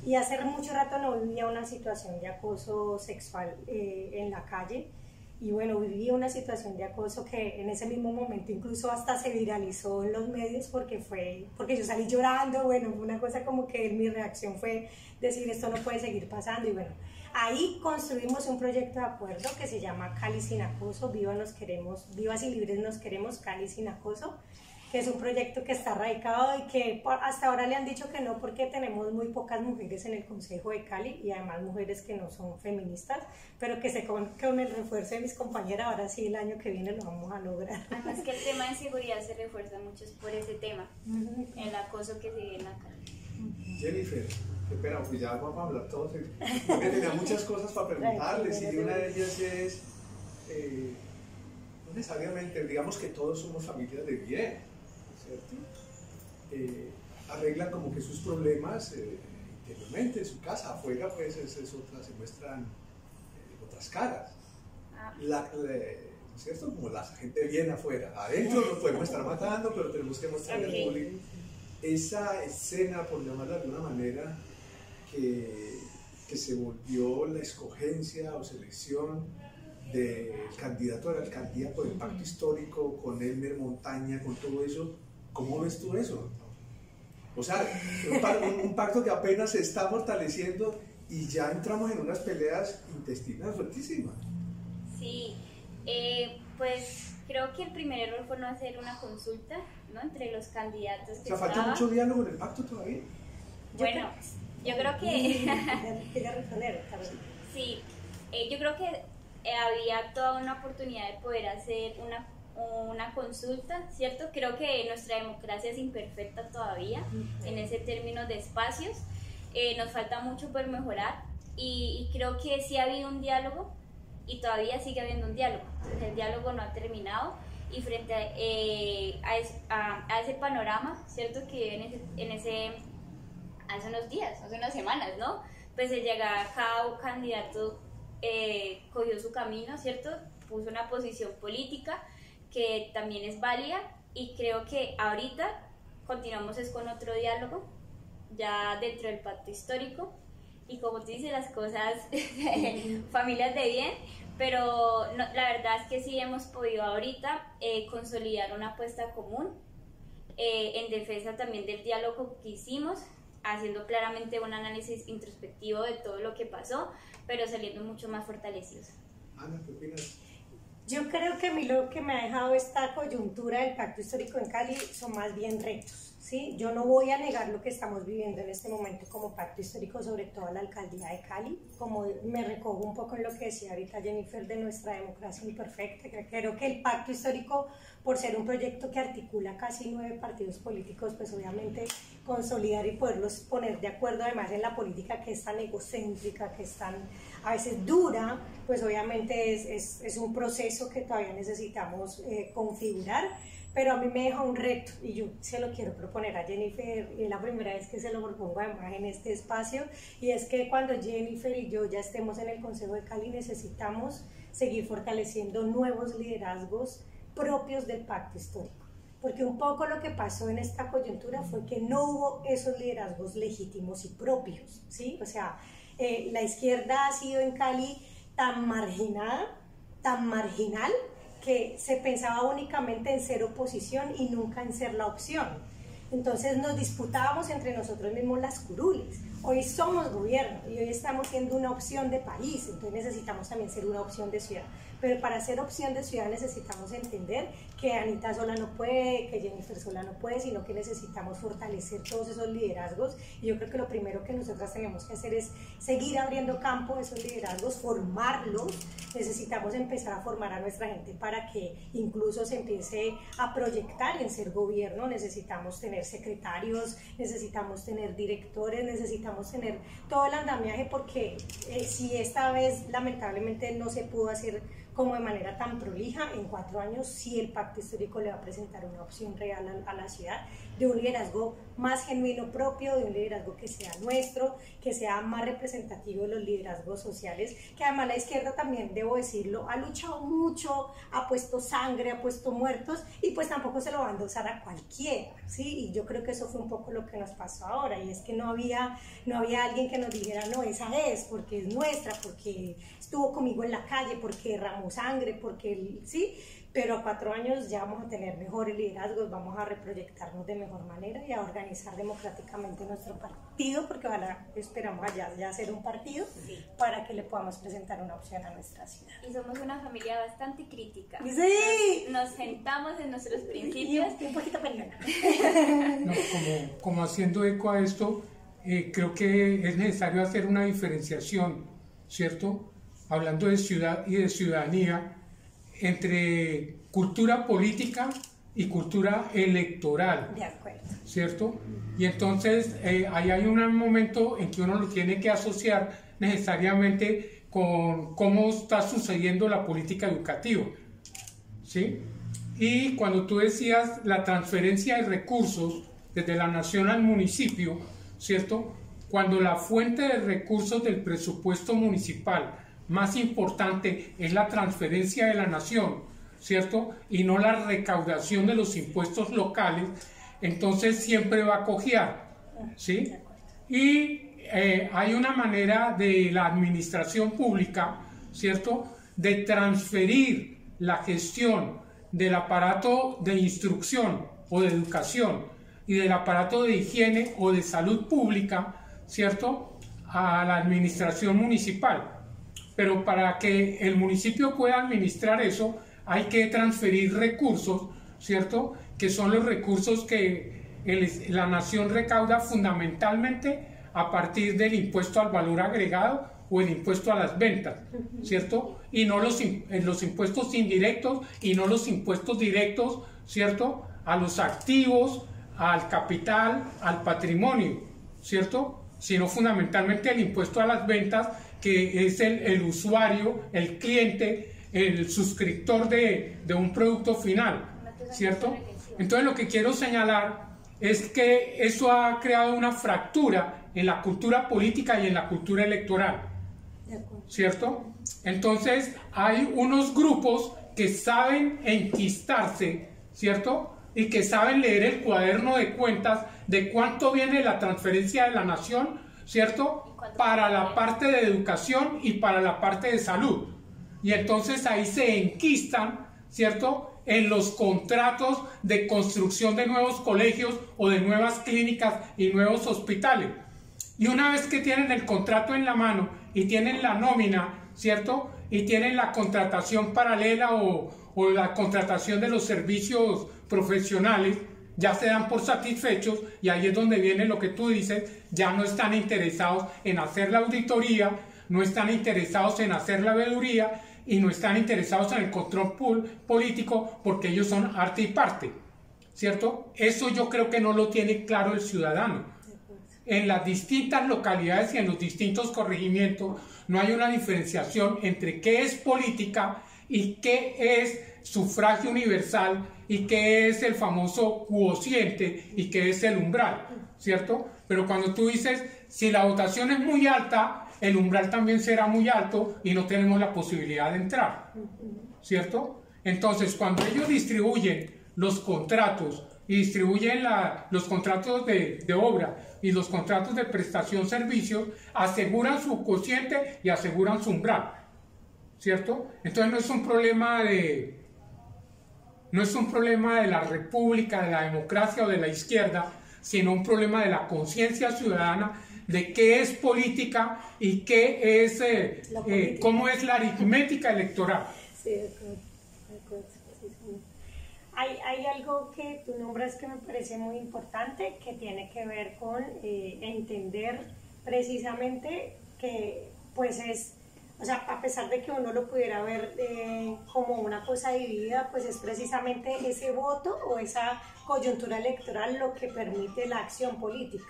Y hace mucho rato no vivía una situación de acoso sexual en la calle, y bueno, viví una situación de acoso que en ese mismo momento incluso hasta se viralizó en los medios, porque yo salí llorando. Bueno, una cosa como que mi reacción fue decir, esto no puede seguir pasando. Y bueno, ahí construimos un proyecto de acuerdo que se llama Cali sin acoso, vivas y libres nos queremos, Cali sin acoso, que es un proyecto que está radicado y que hasta ahora le han dicho que no, porque tenemos muy pocas mujeres en el Consejo de Cali, y además mujeres que no son feministas, pero que con el refuerzo de mis compañeras, ahora sí el año que viene lo vamos a lograr. Además que el tema de seguridad se refuerza mucho por ese tema, el acoso que se vive en la calle. Jennifer, qué pena, porque ya vamos a hablar todos. Porque tenía muchas cosas para preguntarles y una de ellas es, no necesariamente, digamos que todos somos familias de bien, ¿cierto? Arreglan como que sus problemas interiormente, en su casa, afuera pues es otra, se muestran otras caras. ¿Cierto? Como la gente bien afuera, adentro nos podemos estar matando, pero tenemos que mostrar al público. Esa escena, por llamarla de alguna manera, que se volvió la escogencia o selección del candidato a la alcaldía por el pacto histórico, con Elmer Montaña, con todo eso, ¿cómo ves tú eso? O sea, un pacto que apenas se está fortaleciendo y ya entramos en unas peleas intestinas fuertísimas. Sí, pues creo que el primer error fue no hacer una consulta, ¿no?, entre los candidatos. O sea, falta mucho diálogo en el pacto todavía. Bueno, yo creo que... Sí, yo creo que había toda una oportunidad de poder hacer una consulta, ¿cierto? Creo que nuestra democracia es imperfecta todavía en ese término de espacios. Nos falta mucho por mejorar y creo que sí ha habido un diálogo y todavía sigue habiendo un diálogo. Entonces el diálogo no ha terminado y frente a ese panorama, ¿cierto?, que hace unos días, hace unas semanas, ¿no?, pues cada candidato cogió su camino, ¿cierto?, puso una posición política que también es válida y creo que ahorita continuamos con otro diálogo ya dentro del pacto histórico y como tú dices, las cosas familias de bien, pero no, la verdad es que sí hemos podido ahorita consolidar una apuesta común en defensa también del diálogo que hicimos, haciendo claramente un análisis introspectivo de todo lo que pasó, pero saliendo mucho más fortalecidos. Ana, ¿qué opinas? yo creo que a mí lo que me ha dejado esta coyuntura del pacto histórico en Cali son más bien retos. ¿Sí? Yo no voy a negar lo que estamos viviendo en este momento como pacto histórico, sobre todo la alcaldía de Cali, como me recojo un poco en lo que decía ahorita Jennifer de nuestra democracia imperfecta. Creo que el pacto histórico, por ser un proyecto que articula casi 9 partidos políticos, pues obviamente consolidar y poderlos poner de acuerdo además en la política que es tan egocéntrica, que es tan a veces dura, pues obviamente es un proceso que todavía necesitamos configurar. Pero a mí me deja un reto y yo se lo quiero proponer a Jennifer, y es la primera vez que se lo propongo además en este espacio, y es que cuando Jennifer y yo ya estemos en el Consejo de Cali necesitamos seguir fortaleciendo nuevos liderazgos propios del pacto histórico, porque un poco lo que pasó en esta coyuntura fue que no hubo esos liderazgos legítimos y propios, ¿sí? O sea, la izquierda ha sido en Cali tan marginada, tan marginal, que se pensaba únicamente en ser oposición y nunca en ser la opción. Entonces nos disputábamos entre nosotros mismos las curules. Hoy somos gobierno y hoy estamos siendo una opción de país, entonces necesitamos también ser una opción de ciudad. Pero para ser opción de ciudad necesitamos entender que Anita sola no puede, que Jennifer sola no puede, sino que necesitamos fortalecer todos esos liderazgos. Y yo creo que lo primero que nosotras tenemos que hacer es seguir abriendo campo a esos liderazgos, formarlos. Necesitamos empezar a formar a nuestra gente para que incluso se empiece a proyectar en ser gobierno. Necesitamos tener secretarios, necesitamos tener directores, necesitamos tener todo el andamiaje, porque si esta vez lamentablemente no se pudo hacer como de manera tan prolija, en 4 años sí el pacto histórico le va a presentar una opción real a la ciudad, de un liderazgo más genuino propio, de un liderazgo que sea nuestro, que sea más representativo de los liderazgos sociales, que además la izquierda también, debo decirlo, ha luchado mucho, ha puesto sangre, ha puesto muertos, y pues tampoco se lo va a endosar a cualquiera, ¿sí? Y yo creo que eso fue un poco lo que nos pasó ahora, y es que no había alguien que nos dijera, no, esa es, porque es nuestra, porque estuvo conmigo en la calle, porque derramó sangre, porque sí, pero a 4 años ya vamos a tener mejores liderazgos, vamos a reproyectarnos de mejor manera y a organizar democráticamente nuestro partido, porque ojalá esperamos allá ya hacer un partido, sí, para que le podamos presentar una opción a nuestra ciudad. Y somos una familia bastante crítica. Sí. Nos sentamos en nuestros principios. Y un poquito peleona. No, como haciendo eco a esto, creo que es necesario hacer una diferenciación, ¿cierto? Hablando de ciudad y de ciudadanía, entre cultura política y cultura electoral. De acuerdo. ¿cierto? Y entonces ahí hay un momento en que uno lo tiene que asociar necesariamente con cómo está sucediendo la política educativa, ¿sí? Y cuando tú decías la transferencia de recursos desde la nación al municipio, ¿cierto? Cuando la fuente de recursos del presupuesto municipal más importante es la transferencia de la nación, ¿cierto? Y no la recaudación de los impuestos locales, entonces siempre va a cojear, ¿sí? Y hay una manera de la administración pública, ¿cierto?, de transferir la gestión del aparato de instrucción o de educación y del aparato de higiene o de salud pública, ¿cierto?, a la administración municipal. Pero para que el municipio pueda administrar eso, hay que transferir recursos, ¿cierto?, que son los recursos que la nación recauda fundamentalmente a partir del impuesto al valor agregado o el impuesto a las ventas, ¿cierto? Y no los impuestos indirectos y no los impuestos directos, ¿cierto?, a los activos, al capital, al patrimonio, ¿cierto?, sino fundamentalmente el impuesto a las ventas, que es el usuario, el cliente, el suscriptor de un producto final, ¿cierto? Entonces lo que quiero señalar es que eso ha creado una fractura en la cultura política y en la cultura electoral, ¿cierto? Entonces hay unos grupos que saben enquistarse, ¿cierto?, y que saben leer el cuaderno de cuentas de cuánto viene la transferencia de la nación, ¿cierto?, para la parte de educación y para la parte de salud. Y entonces ahí se enquistan, ¿cierto?, en los contratos de construcción de nuevos colegios o de nuevas clínicas y nuevos hospitales. Y una vez que tienen el contrato en la mano y tienen la nómina, ¿cierto?, y tienen la contratación paralela o la contratación de los servicios profesionales, ya se dan por satisfechos, y ahí es donde viene lo que tú dices, ya no están interesados en hacer la auditoría, no están interesados en hacer la veeduría y no están interesados en el control político, porque ellos son arte y parte, ¿cierto? Eso yo creo que no lo tiene claro el ciudadano. En las distintas localidades y en los distintos corregimientos no hay una diferenciación entre qué es política y qué es sufragio universal y qué es el famoso quociente y qué es el umbral, ¿cierto? Pero cuando tú dices, si la votación es muy alta, el umbral también será muy alto y no tenemos la posibilidad de entrar, ¿cierto? Entonces, cuando ellos distribuyen los contratos y distribuyen los contratos de obra y los contratos de prestación servicios, aseguran su quociente y aseguran su umbral, ¿cierto? Entonces no es un problema de la república, de la democracia o de la izquierda, sino un problema de la conciencia ciudadana de qué es política y qué es cómo es la aritmética electoral. Sí, de acuerdo. Sí. Hay algo que tú nombras que me parece muy importante, que tiene que ver con entender precisamente que pues es, o sea, a pesar de que uno lo pudiera ver como una cosa dividida, pues es precisamente ese voto o esa coyuntura electoral lo que permite la acción política.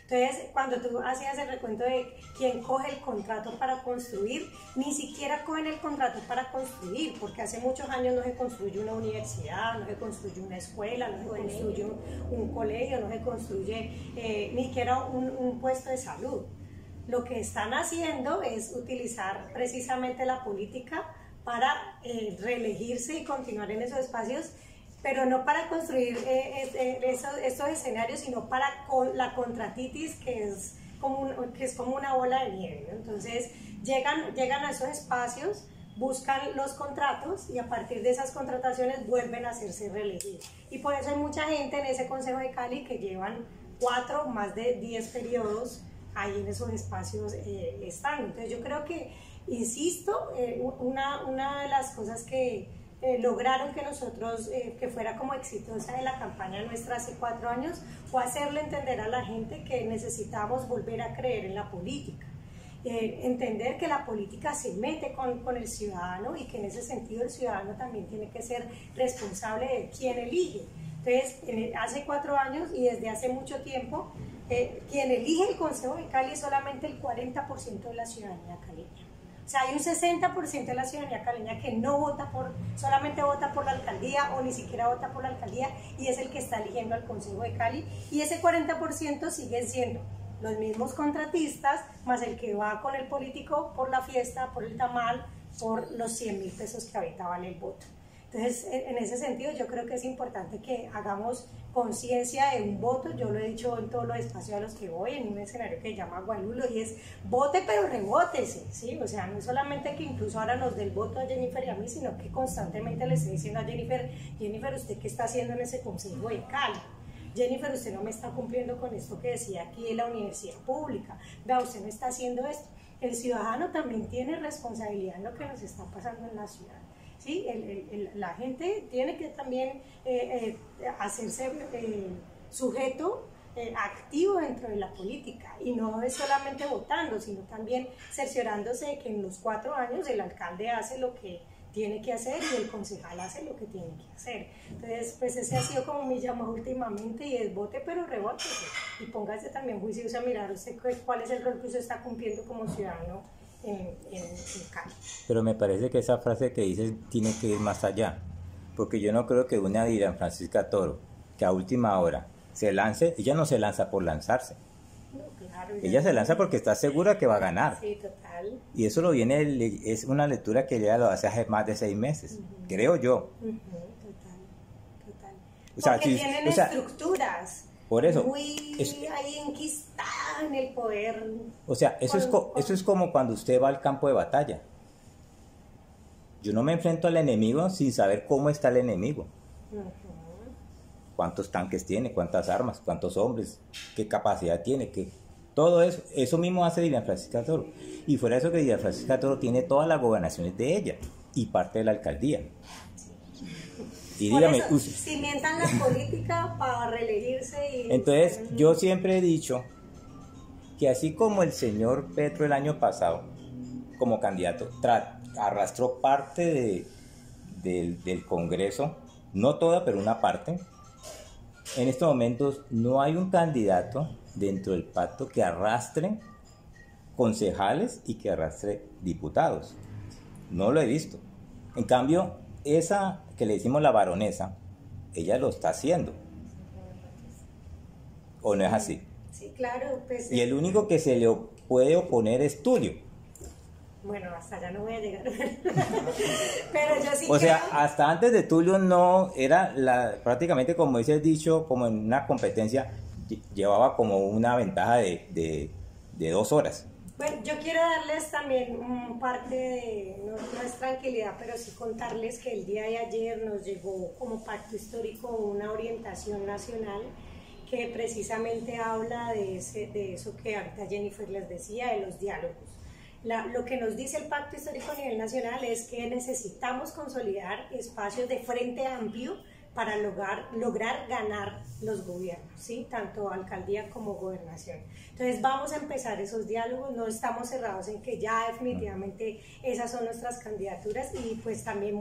Entonces, cuando tú hacías el recuento de quién coge el contrato para construir, ni siquiera cogen el contrato para construir, porque hace muchos años no se construye una universidad, no se construye una escuela, no se construye un colegio, no se construye ni siquiera un puesto de salud. Lo que están haciendo es utilizar precisamente la política para reelegirse y continuar en esos espacios, pero no para construir estos escenarios, sino para la contratitis, que es como una bola de nieve, ¿no? Entonces llegan a esos espacios, buscan los contratos y a partir de esas contrataciones vuelven a hacerse reelegir. Y por eso hay mucha gente en ese Consejo de Cali que llevan 4, más de 10 periodos ahí en esos espacios están. Entonces yo creo que, insisto, una de las cosas que lograron que nosotros, que fuera como exitosa de la campaña nuestra hace 4 años, fue hacerle entender a la gente que necesitamos volver a creer en la política. Entender que la política se mete con el ciudadano y que en ese sentido el ciudadano también tiene que ser responsable de quién elige. Entonces, hace 4 años y desde hace mucho tiempo, quien elige el Consejo de Cali es solamente el 40% de la ciudadanía caleña. O sea, hay un 60% de la ciudadanía caleña que no vota solamente vota por la alcaldía o ni siquiera vota por la alcaldía y es el que está eligiendo al Consejo de Cali. Y ese 40% siguen siendo los mismos contratistas, más el que va con el político por la fiesta, por el tamal, por los 100.000 pesos que ahorita vale el voto. Entonces, en ese sentido, yo creo que es importante que hagamos conciencia de un voto. Yo lo he dicho en todos los espacios a los que voy, en un escenario que se llama Gualulo, y es vote pero rebótese, ¿sí? O sea, no es solamente que incluso ahora nos dé el voto a Jennifer y a mí, sino que constantemente le estoy diciendo a Jennifer, ¿usted qué está haciendo en ese Consejo de Cali? Jennifer, usted no me está cumpliendo con esto que decía aquí en la universidad pública. Vea, usted no está haciendo esto. El ciudadano también tiene responsabilidad en lo que nos está pasando en la ciudad. ¿Sí? La gente tiene que también hacerse sujeto activo dentro de la política y no es solamente votando, sino también cerciorándose de que en los 4 años el alcalde hace lo que tiene que hacer y el concejal hace lo que tiene que hacer. Entonces, pues ese ha sido como mi llamado últimamente y es vote pero rebótese y póngase también juicioso a mirar usted cuál es el rol que usted está cumpliendo como ciudadano en Cali. Pero me parece que esa frase que dices tiene que ir más allá, porque yo no creo que una Dilian Francisca Toro, que a última hora se lance, ella no se lanza por lanzarse. No, claro, Ella se lanza porque está segura que va a ganar. Sí, total. Y eso es una lectura que ella lo hace hace más de 6 meses, creo yo. Total. O sea, porque tienen estructuras. Por eso. Muy ahí enquistada en el poder. O sea, eso es como cuando usted va al campo de batalla. Yo no me enfrento al enemigo sin saber cómo está el enemigo. Cuántos tanques tiene, cuántas armas, cuántos hombres, qué capacidad tiene, todo eso mismo hace Dilian Francisca Toro. Y fuera de eso que Dilian Francisca Toro tiene todas las gobernaciones de ella y parte de la alcaldía. Y dígame, por eso, cimentan la política para reelegirse. Entonces, yo siempre he dicho que así como el señor Petro el año pasado, como candidato, arrastró parte del Congreso, no toda, pero una parte, en estos momentos no hay un candidato dentro del pacto que arrastre concejales y que arrastre diputados. No lo he visto. En cambio, esa que le decimos la baronesa, ella lo está haciendo. ¿O no es así? Sí, claro. Pues, y el único que se le puede oponer es Tulio. Bueno, hasta allá no voy a llegar. Pero yo sí o sea, hasta antes de Tulio no era prácticamente, como dice el dicho, como en una competencia, llevaba como una ventaja de 2 horas. Bueno, yo quiero darles también parte de, no es tranquilidad, pero sí contarles que el día de ayer nos llegó como pacto histórico una orientación nacional que precisamente habla de eso que ahorita Jennifer les decía, de los diálogos. Lo que nos dice el Pacto Histórico a nivel nacional es que necesitamos consolidar espacios de frente amplio para lograr ganar los gobiernos, ¿sí? Tanto alcaldía como gobernación. Entonces vamos a empezar esos diálogos, no estamos cerrados en que ya definitivamente esas son nuestras candidaturas y pues también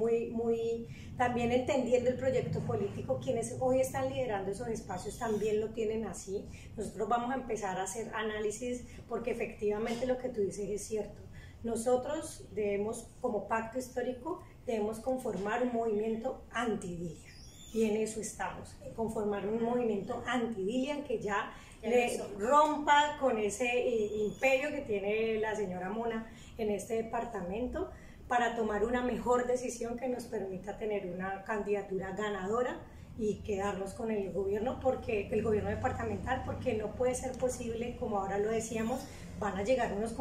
también entendiendo el proyecto político, quienes hoy están liderando esos espacios también lo tienen así. Nosotros vamos a empezar a hacer análisis porque efectivamente lo que tú dices es cierto. Nosotros debemos, como pacto histórico, debemos conformar un movimiento anti-Dilian. Y en eso estamos, conformar un movimiento anti-Dilian que ya le rompa con ese imperio que tiene la señora Mona en este departamento para tomar una mejor decisión que nos permita tener una candidatura ganadora y quedarnos con el gobierno departamental, porque no puede ser posible, como ahora lo decíamos, van a llegar unos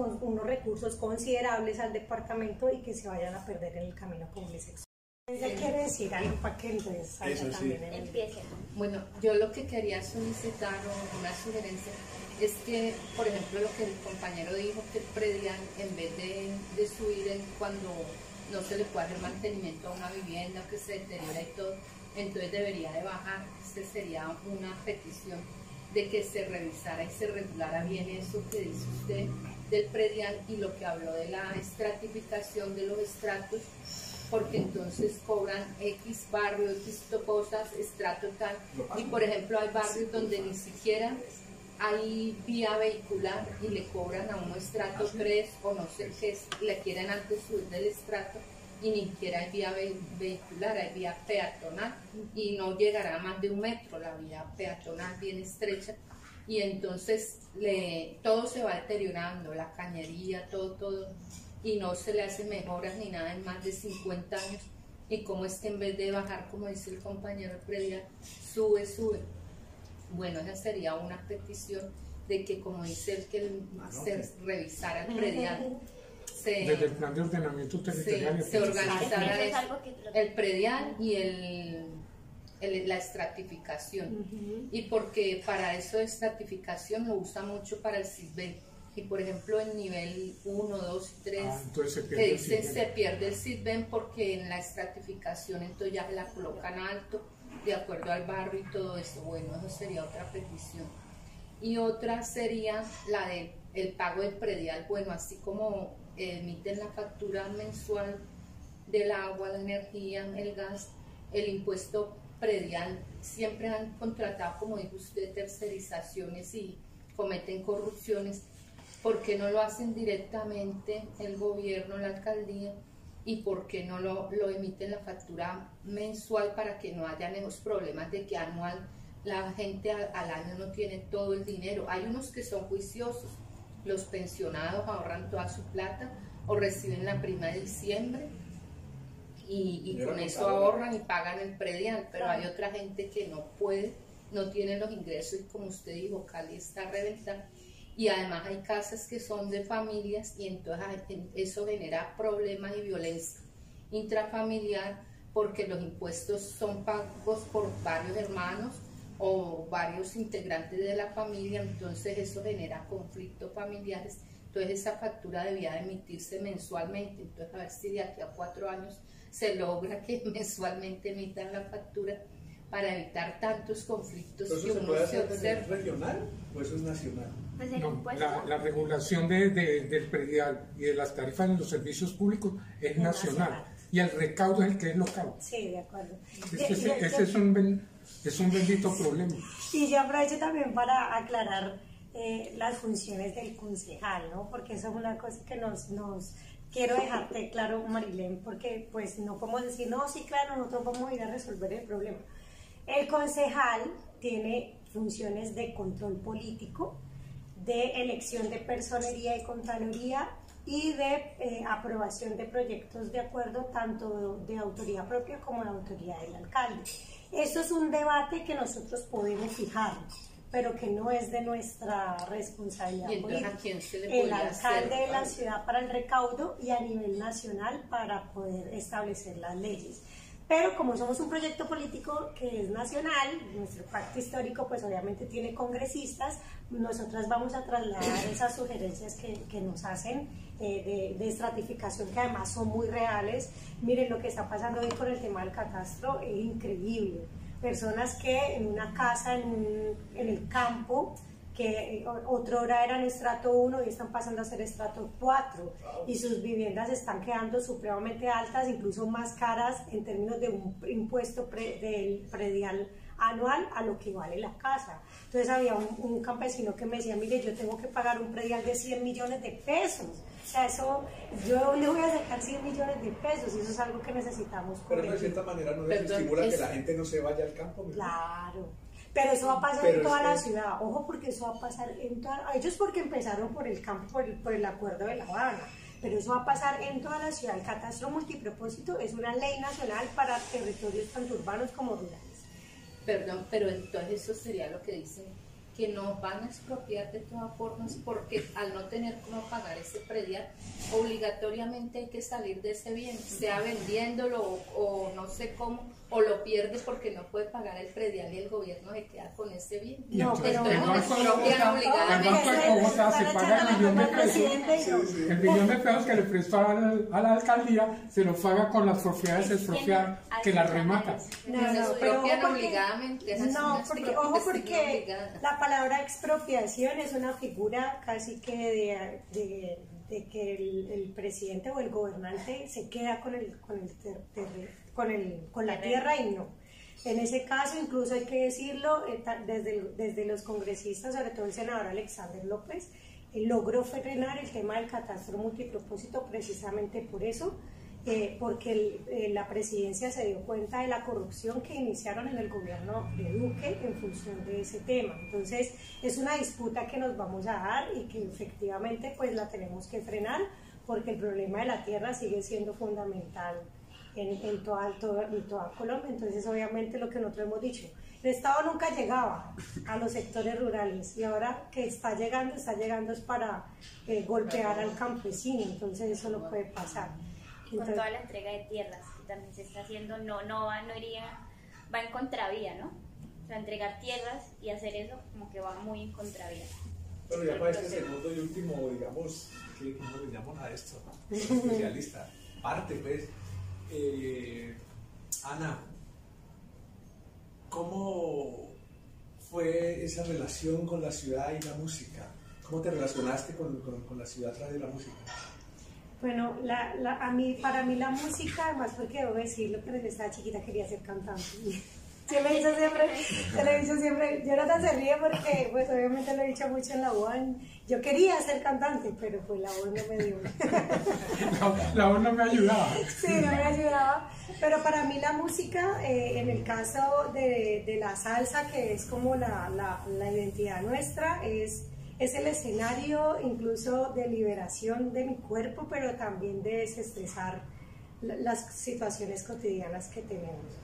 recursos considerables al departamento y que se vayan a perder en el camino como les explico. Ella quiere decir algo para que entonces también empiece. Bueno, yo lo que quería solicitar o una sugerencia es que, por ejemplo, lo que el compañero dijo, que el predial, en vez de subir cuando no se le puede hacer mantenimiento a una vivienda que se deteriora y todo, entonces debería de bajar. Esta sería una petición de que se revisara y se regulara bien eso que dice usted del predial y lo que habló de la estratificación de los estratos, porque entonces cobran X barrio, X cosas, estrato tal, y por ejemplo hay barrios donde ni siquiera hay vía vehicular y le cobran a uno estrato 3 o no sé qué, le quieren antes subir del estrato y ni siquiera hay vía vehicular, hay vía peatonal y no llegará a más de 1 metro, la vía peatonal bien estrecha, y entonces todo se va deteriorando, la cañería, todo, y no se le hace mejoras ni nada en más de 50 años, y como es que en vez de bajar, como dice el compañero predial, sube. Bueno, esa sería una petición de que, como dice él, que se revisara el predial. Desde el plan de ordenamiento territorial se organizara el predial y la estratificación. Y porque para eso de estratificación lo usa mucho para el SISBEN. Y por ejemplo en nivel 1, 2 y 3 se pierde el SISBEN porque en la estratificación entonces ya la colocan alto de acuerdo al barrio y todo eso. Bueno, eso sería otra petición. Y otra sería la de el pago del predial. Bueno, así como emiten la factura mensual del agua, la energía, el gas, el impuesto predial, siempre han contratado, como dijo usted, tercerizaciones y cometen corrupciones. ¿Por qué no lo hacen directamente el gobierno, la alcaldía? ¿Y por qué no lo emiten la factura mensual para que no hayan esos problemas de que anual la gente al año no tiene todo el dinero? Hay unos que son juiciosos, los pensionados ahorran toda su plata o reciben la prima de diciembre y con eso ahorran y pagan el predial, pero hay otra gente que no puede, no tiene los ingresos y como usted dijo, Cali está reventada. Y además hay casas que son de familias y entonces eso genera problemas y violencia intrafamiliar porque los impuestos son pagos por varios hermanos o varios integrantes de la familia, entonces eso genera conflictos familiares. Entonces esa factura debía de emitirse mensualmente, entonces a ver si de aquí a 4 años se logra que mensualmente emitan la factura para evitar tantos conflictos. ¿Eso que se uno puede se hacer observa. regional o eso es nacional? Pues el No, impuesto. la regulación del predial y de las tarifas en los servicios públicos es nacional y el recaudo es el que es local. Sí, de acuerdo. Ese es un bendito problema. Y yo aprovecho también para aclarar las funciones del concejal, ¿no? Porque eso es una cosa que nos quiero dejarte claro, Marilén, porque pues no podemos decir, no, sí, claro, nosotros vamos a ir a resolver el problema. El concejal tiene funciones de control político, de elección de personería y contraloría y de aprobación de proyectos de acuerdo tanto de autoridad propia como de autoridad del alcalde. Esto es un debate que nosotros podemos fijar, pero que no es de nuestra responsabilidad política. ¿A quién se le podría el alcalde hacer? de la ciudad para el recaudo y a nivel nacional para poder establecer las leyes. Pero como somos un proyecto político que es nacional, nuestro pacto histórico pues obviamente tiene congresistas, nosotras vamos a trasladar esas sugerencias que nos hacen de estratificación, que además son muy reales. Miren lo que está pasando hoy con el tema del catastro, es increíble. Personas que en una casa en el campo, que otra hora eran estrato 1 y están pasando a ser estrato 4 y sus viviendas están quedando supremamente altas, incluso más caras en términos de un impuesto del predial anual a lo que vale la casa. Entonces había un campesino que me decía, mire, yo tengo que pagar un predial de 100 millones de pesos. O sea, eso, yo le voy a sacar 100 millones de pesos y eso es algo que necesitamos corregir. Pero de cierta manera no les estimula que la gente no se vaya al campo. ¿Verdad? Claro. Pero eso va a pasar en toda la ciudad, ojo, porque eso va a pasar en toda, ellos porque empezaron por el campo, por el acuerdo de La Habana, pero eso va a pasar en toda la ciudad. El catastro multipropósito es una ley nacional para territorios tanto urbanos como rurales. Perdón, pero entonces eso sería lo que dicen, que nos van a expropiar de todas formas, porque al no tener cómo pagar ese predial, obligatoriamente hay que salir de ese bien, sea vendiéndolo o no sé cómo, o lo pierde porque no puede pagar el predial y el gobierno se queda con ese bien. No, pero el Banco de Bogotá se paga el millón de pesos. El millón de pesos que le prestó a la alcaldía se lo paga con las propiedades expropiadas que las remata. No, pero obligadamente. Ojo porque la palabra expropiación es una figura casi que de que el presidente o el gobernante se queda con la tierra y no. En ese caso, incluso hay que decirlo, desde los congresistas, sobre todo el senador Alexander López, logró frenar el tema del catastro multipropósito precisamente por eso, porque la presidencia se dio cuenta de la corrupción que iniciaron en el gobierno de Duque en función de ese tema. Entonces es una disputa que nos vamos a dar y que efectivamente pues la tenemos que frenar, porque el problema de la tierra sigue siendo fundamental en toda Colombia. Entonces obviamente lo que nosotros hemos dicho, el Estado nunca llegaba a los sectores rurales y ahora que está llegando es para golpear al campesino, entonces eso no puede pasar. Con toda la entrega de tierras que también se está haciendo, va en contravía, ¿no? O sea, entregar tierras y hacer eso como que va muy en contravía. Bueno, ya para este segundo y último, digamos, ¿cómo le llaman a esto? Especialista. Parte, pues. Ana, ¿cómo fue esa relación con la ciudad y la música? ¿Cómo te relacionaste con la ciudad a través de la música? Bueno, para mí la música, además porque debo decirlo que desde estaba chiquita quería ser cantante. Yo lo he dicho siempre, Jonathan se ríe porque pues obviamente lo he dicho mucho en la UAN. Yo quería ser cantante, pero pues la voz no me dio. La voz no me ayudaba. Sí, no me ayudaba. Pero para mí la música, en el caso de la salsa, que es como la identidad nuestra, es el escenario incluso de liberación de mi cuerpo, pero también de desestresar las situaciones cotidianas que tenemos.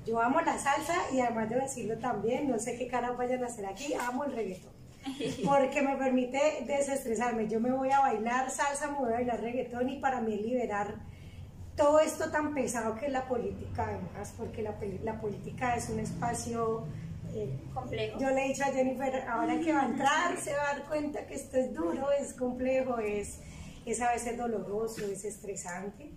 Yo amo la salsa y además de decirlo también, no sé qué caras vayan a hacer aquí, amo el reggaetón, porque me permite desestresarme. Yo me voy a bailar salsa, me voy a bailar reggaetón, y para mí es liberar todo esto tan pesado que es la política, además, porque la política es un espacio complejo. Yo le he dicho a Jennifer, ahora que va a entrar se va a dar cuenta que esto es duro, es complejo, es a veces doloroso, es estresante.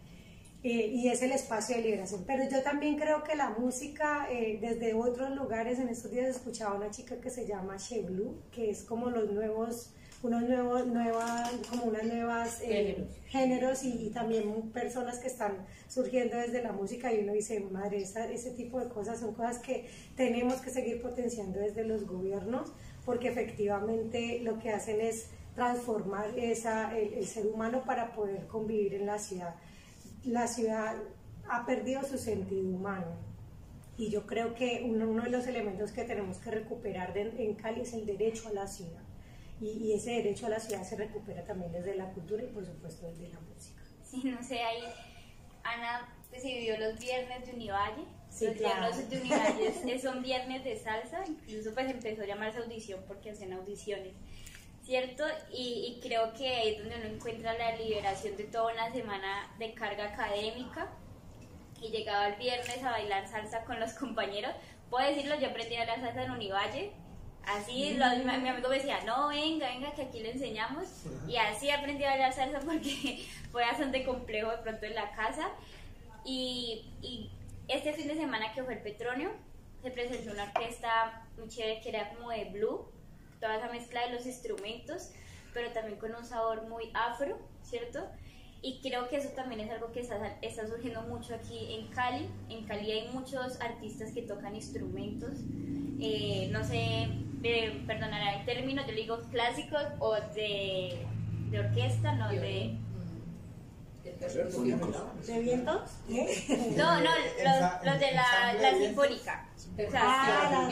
Y es el espacio de liberación. Pero yo también creo que la música, desde otros lugares, en estos días escuchaba a una chica que se llama She Blue, que es como unos nuevos géneros y también personas que están surgiendo desde la música, y uno dice, madre, ese tipo de cosas son cosas que tenemos que seguir potenciando desde los gobiernos, porque efectivamente lo que hacen es transformar el ser humano para poder convivir en la ciudad. La ciudad ha perdido su sentido humano, y yo creo que uno de los elementos que tenemos que recuperar en Cali es el derecho a la ciudad, y ese derecho a la ciudad se recupera también desde la cultura y por supuesto desde la música. Sí, no sé, ahí Ana pues, se vivió los viernes de Univalle. Sí, los claro. viernes de Univalle son viernes de salsa, incluso pues empezó a llamarse audición porque hacen audiciones, ¿cierto? Y creo que ahí es donde uno encuentra la liberación de toda una semana de carga académica, y llegaba el viernes a bailar salsa con los compañeros. Puedo decirlo, yo aprendí a bailar salsa en Univalle, así mi amigo me decía, no, venga, que aquí le enseñamos, y así aprendí a bailar salsa porque fue bastante complejo de pronto en la casa. Y este fin de semana que fue el Petronio, se presentó una orquesta muy chévere que era como de blue, toda esa mezcla de los instrumentos, pero también con un sabor muy afro, ¿cierto? Y creo que eso también es algo que está surgiendo mucho aquí en Cali. En Cali hay muchos artistas que tocan instrumentos, no sé, perdonará el término, yo le digo clásicos o de orquesta, ¿no? ¿De vientos? No, los de la sinfónica. O sea,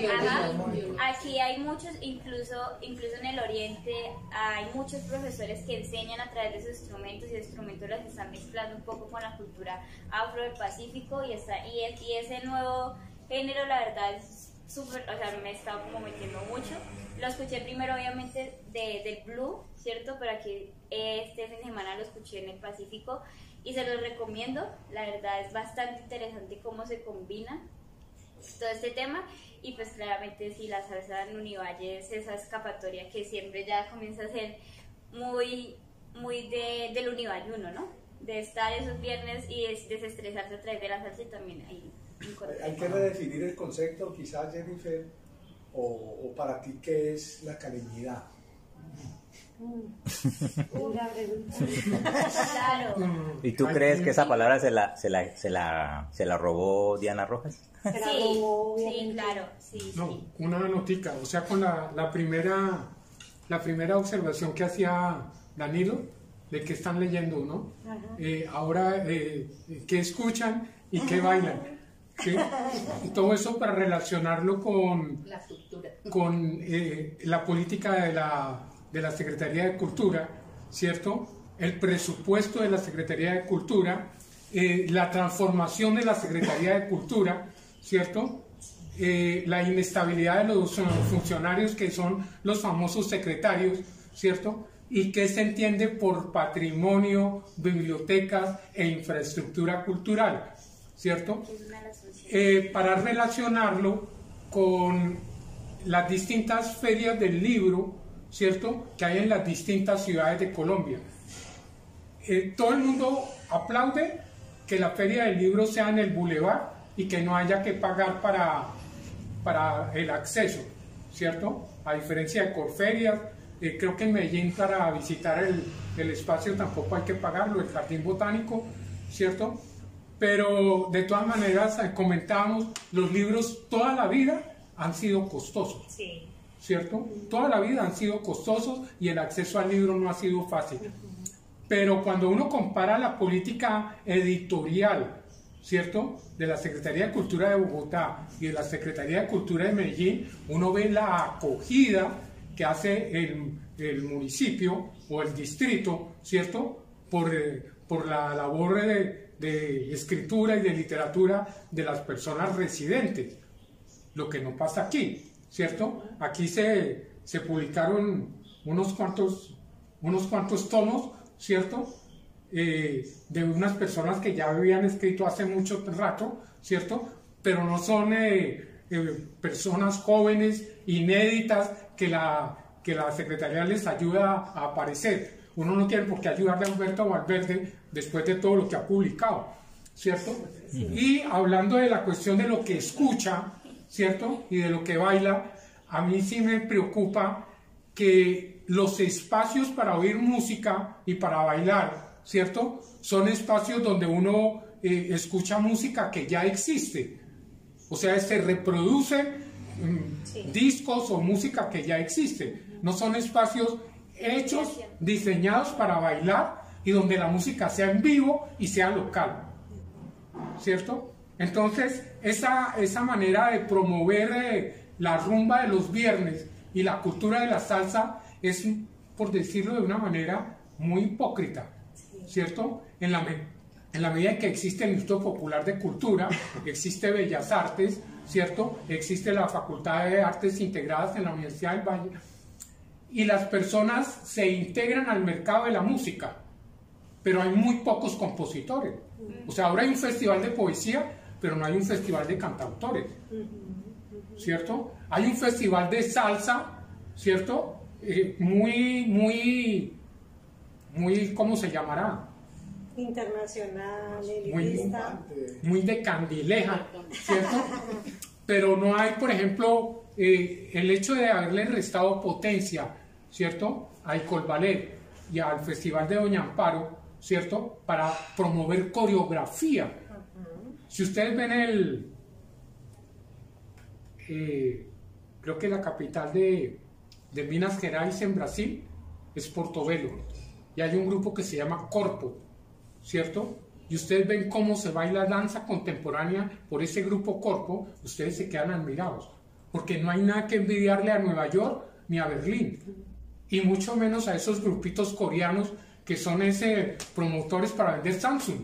aquí hay muchos, incluso en el oriente hay muchos profesores que enseñan a través de esos instrumentos, y los instrumentos los están mezclando un poco con la cultura afro del Pacífico, y ese nuevo género, la verdad, es súper, o sea, me he estado como metiendo mucho. Lo escuché primero obviamente del blue, ¿cierto? Pero aquí este fin de semana lo escuché en el Pacífico y se los recomiendo. La verdad es bastante interesante cómo se combina todo este tema, y pues claramente sí, la salsa en Univalle es esa escapatoria que siempre ya comienza a ser muy del Univalle uno, ¿no? De estar esos viernes y desestresarse a través de la salsa, y también ahí hay que redefinir el concepto, quizás, Jennifer, o para ti, ¿qué es la caleñidad? Una pregunta. Claro. ¿Y tú crees que esa palabra se la robó Diana Rojas? Se la Sí, robó, sí, obviamente. claro, sí, No, sí. una notica, o sea, con la primera observación que hacía Danilo, de que están leyendo, ¿no? Ahora, ¿qué escuchan y qué bailan? ¿Sí? Y todo eso para relacionarlo con La cultura. la política de la Secretaría de Cultura, ¿cierto? El presupuesto de la Secretaría de Cultura, la transformación de la Secretaría de Cultura, ¿cierto? La inestabilidad de los funcionarios que son los famosos secretarios, ¿cierto? Y qué se entiende por patrimonio, bibliotecas e infraestructura cultural, ¿cierto? Es una de las funciones. Para relacionarlo con las distintas ferias del libro, ¿cierto?, que hay en las distintas ciudades de Colombia. Todo el mundo aplaude que la feria del libro sea en el Boulevard y que no haya que pagar para el acceso, ¿cierto? A diferencia de Corferias, creo que en Medellín para visitar el espacio tampoco hay que pagarlo, el Jardín Botánico, ¿cierto? Pero de todas maneras, comentábamos, los libros toda la vida han sido costosos, Sí. ¿cierto? Toda la vida han sido costosos y el acceso al libro no ha sido fácil. Pero cuando uno compara la política editorial, ¿cierto?, de la Secretaría de Cultura de Bogotá y de la Secretaría de Cultura de Medellín, uno ve la acogida que hace el municipio o el distrito, ¿cierto?, por la labor de escritura y de literatura de las personas residentes, lo que no pasa aquí, ¿cierto? Aquí se publicaron unos cuantos tomos, ¿cierto?, de unas personas que ya habían escrito hace mucho rato, ¿cierto?, pero no son personas jóvenes, inéditas, que la Secretaría les ayuda a aparecer. Uno no tiene por qué ayudarle a Humberto Valverde después de todo lo que ha publicado, ¿cierto? Y hablando de la cuestión de lo que escucha, ¿cierto?, y de lo que baila, a mí sí me preocupa que los espacios para oír música y para bailar, ¿cierto?, son espacios donde uno escucha música que ya existe. O sea, se reproduce discos o música que ya existe. No son espacios hechos, diseñados para bailar y donde la música sea en vivo y sea local, ¿cierto? Entonces, esa manera de promover la rumba de los viernes y la cultura de la salsa es, por decirlo de una manera, muy hipócrita, ¿cierto? En la medida en que existe el Instituto Popular de Cultura, existe Bellas Artes, ¿cierto? Existe la Facultad de Artes Integradas en la Universidad del Valle, y las personas se integran al mercado de la música, pero hay muy pocos compositores. O sea, ahora hay un festival de poesía, pero no hay un festival de cantautores, ¿cierto? Hay un festival de salsa, ¿cierto? Muy, ¿cómo se llamará? Internacional, Muy, elitista. muy de candileja, ¿cierto? Pero no hay, por ejemplo, el hecho de haberle restado potencia, ¿cierto?, a Icolballet y al Festival de Doña Amparo, ¿cierto?, para promover coreografía. Si ustedes ven creo que la capital de Minas Gerais en Brasil es Portobelo, y hay un grupo que se llama Corpo, ¿cierto? Y ustedes ven cómo se baila danza contemporánea por ese grupo Corpo, ustedes se quedan admirados, porque no hay nada que envidiarle a Nueva York ni a Berlín, y mucho menos a esos grupitos coreanos que son promotores para vender Samsung.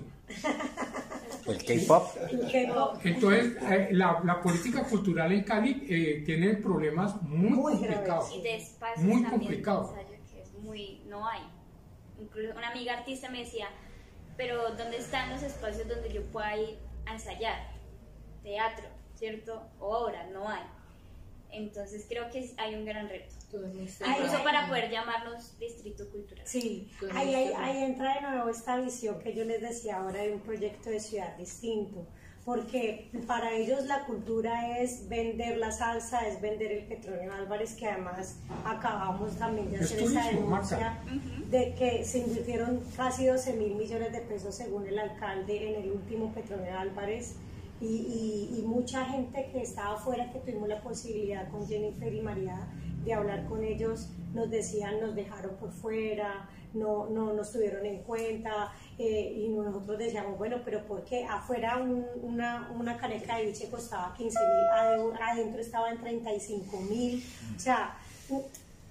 El K-pop. Entonces, la política cultural en Cali tiene problemas muy complicados. Y de espacios Muy también, complicado. de ensayo, que es no hay. Incluso una amiga artista me decía, pero ¿dónde están los espacios donde yo pueda ir a ensayar? Teatro, ¿cierto? O obra, no hay. Entonces creo que hay un gran reto. Incluso para poder llamarnos distrito cultural. Sí, ahí entra de nuevo esta visión que yo les decía ahora de un proyecto de ciudad distinto, porque para ellos la cultura es vender la salsa, es vender el Petronio Álvarez, que además acabamos también de hacer esa denuncia de que se invirtieron casi 12.000 millones de pesos según el alcalde en el último Petronio Álvarez, y mucha gente que estaba afuera, que tuvimos la posibilidad con Jennifer y María de hablar con ellos, nos decían, nos dejaron por fuera, no nos tuvieron en cuenta, y nosotros decíamos, bueno, pero ¿por qué? Afuera una caneca de biche costaba 15.000, adentro estaba en 35.000, o sea,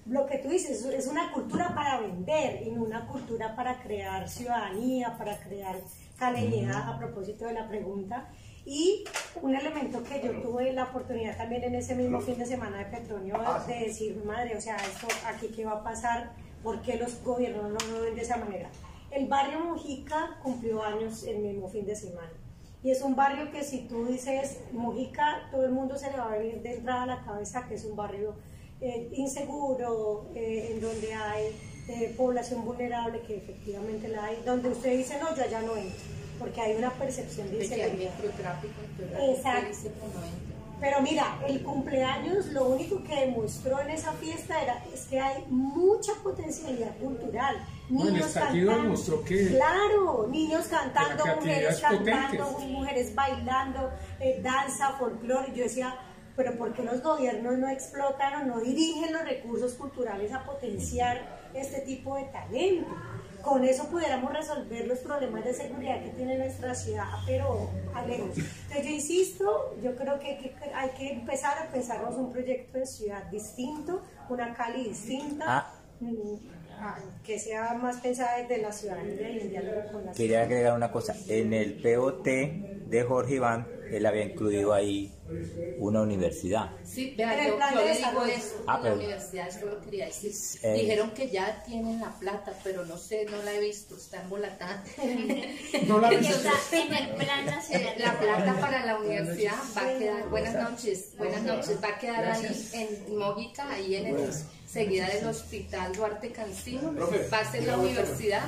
lo que tú dices, es una cultura para vender y no una cultura para crear ciudadanía, para crear caleñidad, a propósito de la pregunta. Y un elemento que yo tuve la oportunidad también en ese mismo fin de semana de Petronio de decir, madre, o sea, esto aquí qué va a pasar, ¿por qué los gobiernos no lo ven de esa manera? El barrio Mojica cumplió años el mismo fin de semana, y es un barrio que si tú dices Mojica, todo el mundo se le va a venir de entrada a la cabeza que es un barrio inseguro, en donde hay población vulnerable, que efectivamente la hay, donde usted dice, no, yo allá no entro, porque hay una percepción de inseguridad. Exacto. Pero mira, el cumpleaños lo único que demostró en esa fiesta es que hay mucha potencialidad cultural. Niños cantando, demostró que claro, niños cantando, mujeres cantando, potente. mujeres bailando, danza, folclore. Yo decía, pero ¿por qué los gobiernos no explotan o no dirigen los recursos culturales a potenciar este tipo de talento? Con eso pudiéramos resolver los problemas de seguridad que tiene nuestra ciudad, pero lejos. Entonces yo insisto, yo creo que hay que empezar a pensarnos un proyecto de ciudad distinto, una Cali distinta, que sea más pensada desde la ciudadanía y el diálogo con la ciudad. Quería agregar una cosa, en el POT de Jorge Iván, él había incluido ahí una universidad. Sí, vea, yo le digo eso, la universidad, eso lo quería decir. Dijeron que ya tienen la plata, pero no sé, no la he visto, está embolatada. No la he visto. Está en el plan nacional. La plata para la universidad va a quedar, buenas noches, va a quedar ahí en Mojica, ahí en el seguida del hospital Duarte Cancino, va a ser la universidad,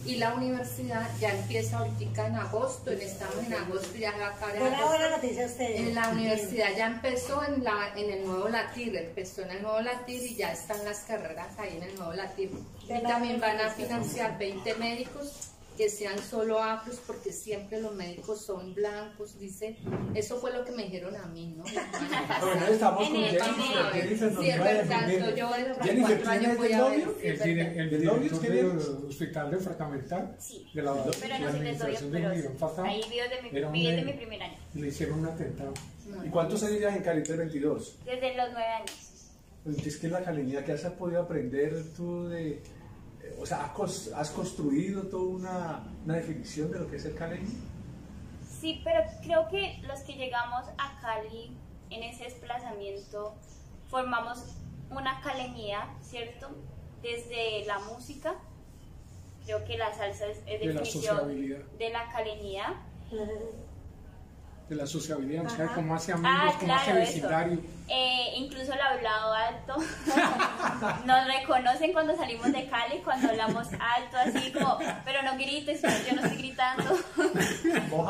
y la universidad ya empieza ahorita en agosto, estamos en agosto, ya va a acabar en agosto. Buena noticia a ustedes. En la universidad ya empezó en el nuevo Latir, y ya están las carreras ahí en el nuevo Latir. Y también van a financiar 20 médicos que sean solo afros, porque siempre los médicos son blancos, dice, eso fue lo que me dijeron a mí, ¿no? Bueno, estamos con Jennifer. Sí, es verdad, yo de 4 años voy a ver. El director del hospital departamental de la pero no administración de Miguel pasado, ahí vivo de mi primer año. Le hicieron un atentado. ¿Y cuántos años ya en Cali? 22. Desde los 9 años. Es que la calenidad que has podido aprender tú de... O sea, ¿has construido toda una definición de lo que es el caleño? Sí, pero creo que los que llegamos a Cali en ese desplazamiento formamos una caleñía, ¿cierto? Desde la música, creo que la salsa es definición de la caleñía. De la sociabilidad, o sea, cómo hace amigos, cómo hace vecindario. Incluso el hablado alto. Nos reconocen cuando salimos de Cali, cuando hablamos alto, así como, pero no grites, yo no estoy gritando.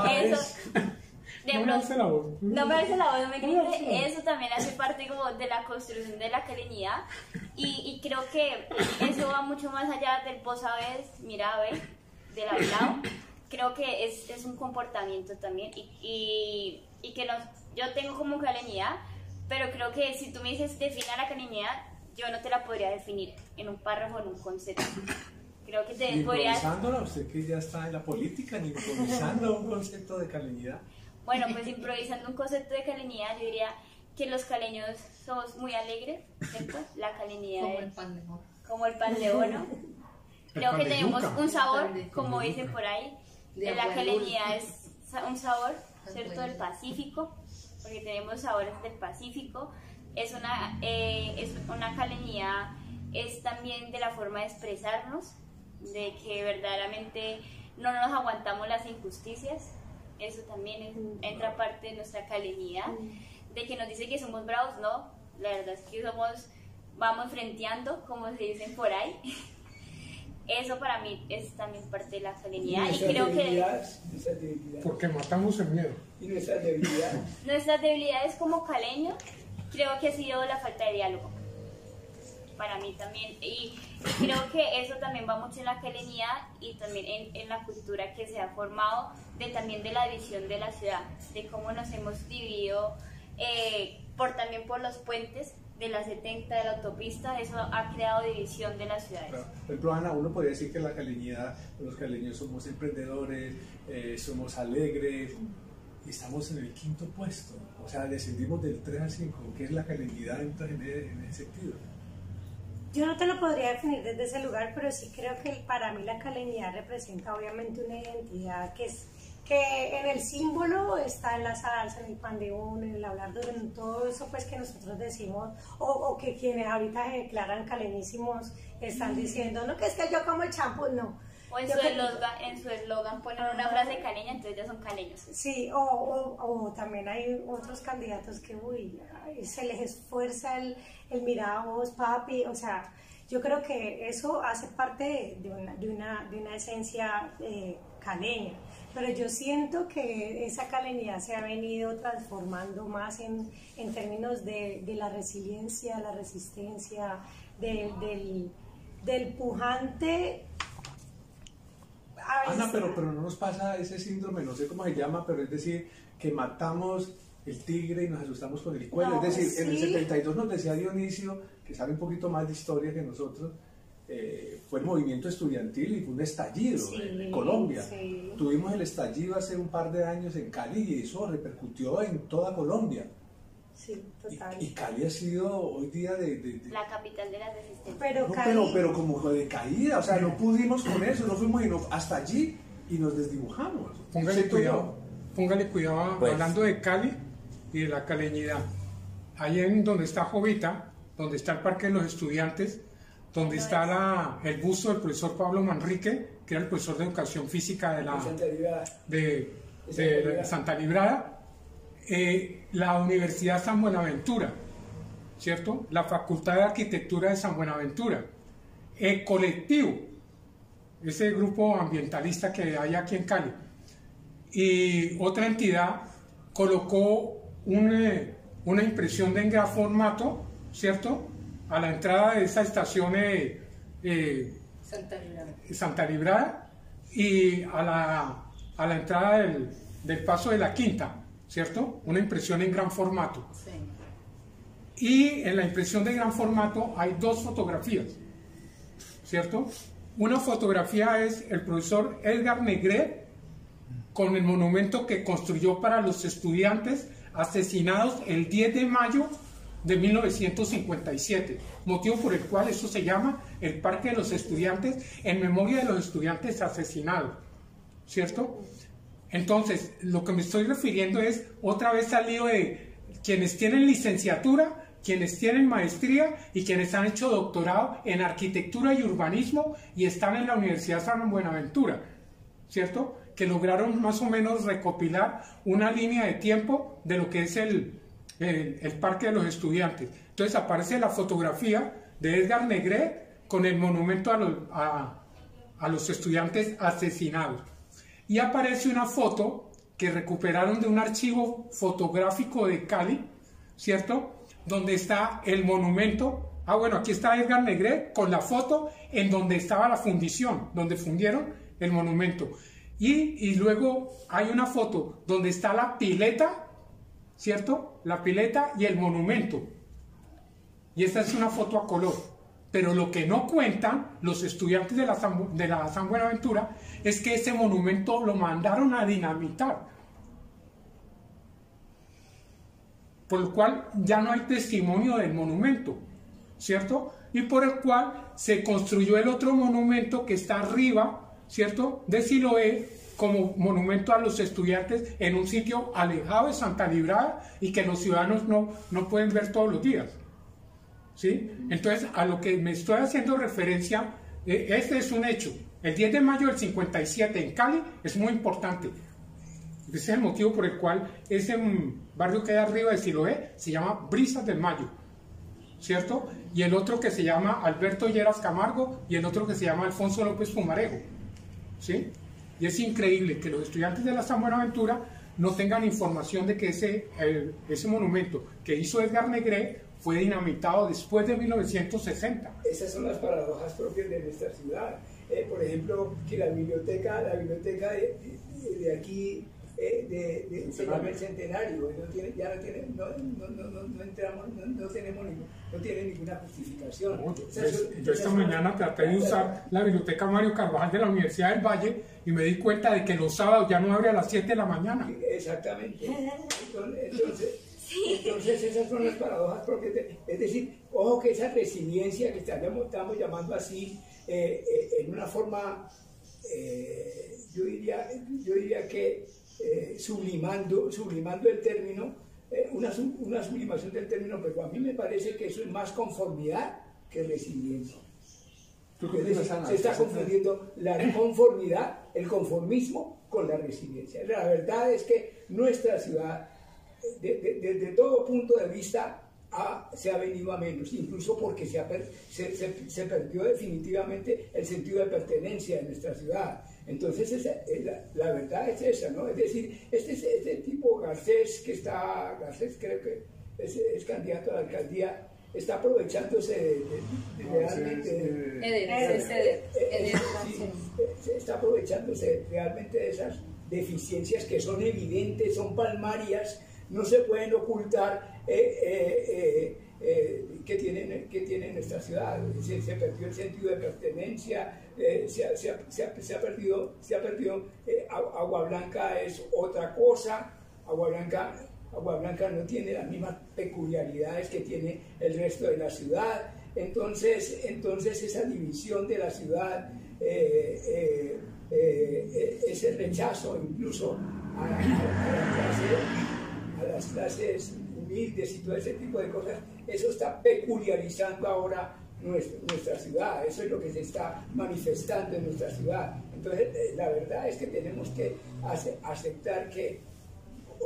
Eso. No me hace la voz. No me hace la voz, no me grite. Eso también hace parte como de la construcción de la calenidad. Y creo que eso va mucho más allá del vos sabés, mira, ve, del hablado. Creo que es un comportamiento también y que yo tengo como calenidad, pero creo que si tú me dices defina la calenidad, yo no te la podría definir en un párrafo, en un concepto. Creo que te podrías... Improvisándola, usted que ya está en la política, ni improvisando un concepto de calenidad. Bueno, pues improvisando un concepto de calenidad, yo diría que los caleños somos muy alegres, ¿cierto? La calenidad como es el pan de oro. Como el pan de oro. Creo que tenemos un sabor, como dicen por ahí. La calenidad es un sabor, ¿cierto? Del Pacífico, porque tenemos sabores del Pacífico. Es una calenidad, es también de la forma de expresarnos, de que verdaderamente no nos aguantamos las injusticias. Eso también entra parte de nuestra calenidad, de que nos dice que somos bravos, no, la verdad es que vamos frenteando, como se dicen por ahí. Eso para mí es también parte de la ¿Y calenidad y nuestras creo que debilidades? Nuestras debilidades. Porque matamos el miedo. ¿Y nuestras debilidades? nuestras debilidades como caleños creo que ha sido la falta de diálogo. Para mí también, y creo que eso también va mucho en la calenidad y también en la cultura que se ha formado también de la división de la ciudad, de cómo nos hemos dividido también por los puentes de la 70, de la autopista. Eso ha creado división de las ciudades. Claro. Por ejemplo, Ana, uno podría decir que la caleñidad, los caleños somos emprendedores, somos alegres, y estamos en el 5.º puesto, o sea, descendimos del 3 al 5, ¿qué es la caleñidad en ese sentido? Yo no te lo podría definir desde ese lugar, pero sí creo que para mí la caleñidad representa obviamente una identidad que en el símbolo está en la salsa, en el pan de uno, en el hablar duro, en todo eso pues que nosotros decimos, o que quienes ahorita se declaran caleñísimos están diciendo, no, que es que yo como el champú, no. O en su eslogan ponen una frase caleña, entonces ya son caleños. Sí, o también hay otros candidatos que, se les esfuerza el mira a vos, papi, o sea, yo creo que eso hace parte de una esencia caleña, pero yo siento que esa caleñidad se ha venido transformando más en términos de la resiliencia, la resistencia, del pujante. Ana, pero no nos pasa ese síndrome, no sé cómo se llama, pero es decir, que matamos el tigre y nos asustamos con el cuello. No, es decir, sí. en el 72 nos decía Dionisio, que sabe un poquito más de historia que nosotros, fue el movimiento estudiantil y fue un estallido en Colombia. Sí. Tuvimos el estallido hace un par de años en Cali y eso repercutió en toda Colombia. Sí, total. Y Cali ha sido hoy día La capital de la resistencia. Pero, no, pero como de caída, o sea, no pudimos con eso, no fuimos hasta allí y nos desdibujamos. Póngale cuidado, Pues. hablando de Cali y de la caleñidad. Ahí en donde está Jovita, donde está el Parque de los Estudiantes, donde está el busto del profesor Pablo Manrique, que era el profesor de Educación Física de Santa Librada, la Universidad San Buenaventura, ¿cierto? La Facultad de Arquitectura de San Buenaventura, el colectivo, ese grupo ambientalista que hay aquí en Cali, y otra entidad colocó una impresión de gran formato, ¿cierto?, a la entrada de esa estación Santa Librada y a la entrada del Paso de la Quinta, ¿cierto? Una impresión en gran formato. Sí. Y en la impresión de gran formato hay dos fotografías, ¿cierto? Una fotografía es el profesor Edgar Negret con el monumento que construyó para los estudiantes asesinados el 10 de mayo de 1957, motivo por el cual eso se llama el Parque de los Estudiantes, en memoria de los estudiantes asesinados, ¿cierto? Entonces, lo que me estoy refiriendo es otra vez al lío de quienes tienen licenciatura, quienes tienen maestría y quienes han hecho doctorado en arquitectura y urbanismo y están en la Universidad San Buenaventura, ¿cierto? Que lograron más o menos recopilar una línea de tiempo de lo que es el Parque de los Estudiantes. Entonces aparece la fotografía de Edgar Negret con el monumento a los estudiantes asesinados. Y aparece una foto que recuperaron de un archivo fotográfico de Cali, ¿cierto?, donde está el monumento. Bueno, aquí está Edgar Negret con la foto en donde estaba la fundición, donde fundieron el monumento. Y luego hay una foto donde está la pileta, ¿cierto?, la pileta y el monumento. Y esta es una foto a color. Pero lo que no cuentan los estudiantes de la San Buenaventura es que ese monumento lo mandaron a dinamitar. Por lo cual ya no hay testimonio del monumento, ¿cierto? Y por el cual se construyó el otro monumento que está arriba, ¿cierto?, de Siloé, como monumento a los estudiantes en un sitio alejado de Santa Librada y que los ciudadanos no pueden ver todos los días, ¿sí? Entonces, a lo que me estoy haciendo referencia, este es un hecho. El 10 de mayo del 57 en Cali es muy importante. Ese es el motivo por el cual ese barrio que hay arriba de Siloé se llama Brisas del Mayo. ¿cierto? Y el otro que se llama Alberto Lleras Camargo y el otro que se llama Alfonso López Pumarejo, ¿sí? Y es increíble que los estudiantes de la San Buenaventura no tengan información de que ese monumento que hizo Edgar Negret fue dinamitado después de 1960. Esas son las paradojas propias de nuestra ciudad. Por ejemplo, que la biblioteca de aquí, se llama el Centenario, no tiene ninguna justificación. Yo esta mañana traté de usar la biblioteca Mario Carvajal de la Universidad del Valle y me di cuenta de que los sábados ya no abre a las 7 de la mañana. Exactamente. Entonces esas son las paradojas propias. Es decir, ojo que esa resiliencia que estamos llamando así, en una forma, yo diría que sublimando el término, una sublimación del término, pero a mí me parece que eso es más conformidad que resiliencia. Es decir, se está confundiendo la conformidad, el conformismo, con la resiliencia. La verdad es que nuestra ciudad, desde todo punto de vista, se ha venido a menos, incluso porque se perdió definitivamente el sentido de pertenencia en nuestra ciudad. Entonces, la verdad es esa, ¿no? Es decir, este tipo Garcés creo que es candidato a la alcaldía, está aprovechándose está aprovechándose realmente de esas deficiencias que son evidentes, son palmarias, no se pueden ocultar, que tiene nuestra ciudad. Se perdió el sentido de pertenencia, se ha perdido. Agua Blanca es otra cosa. Agua Blanca no tiene las mismas peculiaridades que tiene el resto de la ciudad. Entonces esa división de la ciudad, ese rechazo incluso a las clases humildes y todo ese tipo de cosas, eso está peculiarizando ahora nuestra ciudad. Eso es lo que se está manifestando en nuestra ciudad. Entonces, la verdad es que tenemos que aceptar que,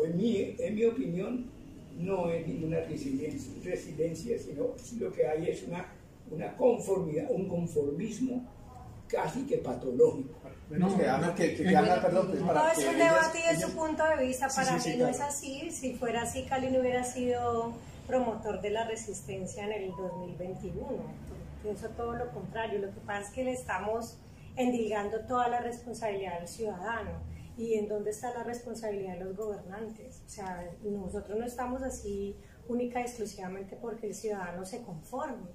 en mi opinión, no es ninguna resiliencia, sino lo que hay es una conformidad, un conformismo casi que patológico. Todo es un debate y es su punto de vista. Para mí no es así. Si fuera así, Cali no hubiera sido promotor de la resistencia en el 2021. Pienso todo lo contrario. Lo que pasa es que le estamos endilgando toda la responsabilidad al ciudadano. ¿Y en dónde está la responsabilidad de los gobernantes? O sea, nosotros no estamos así única y exclusivamente porque el ciudadano se conforme.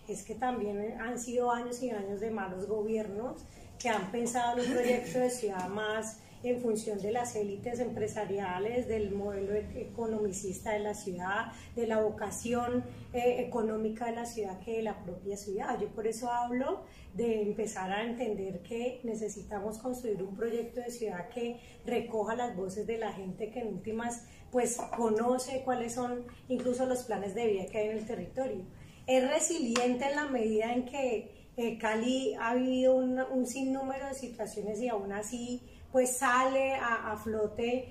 Es que también han sido años y años de malos gobiernos que han pensado en un proyecto de ciudad más en función de las élites empresariales, del modelo economicista de la ciudad, de la vocación económica de la ciudad que de la propia ciudad. Yo por eso hablo de empezar a entender que necesitamos construir un proyecto de ciudad que recoja las voces de la gente que en últimas pues conoce cuáles son incluso los planes de vida que hay en el territorio. Es resiliente en la medida en que Cali ha vivido un sinnúmero de situaciones y aún así pues sale a flote.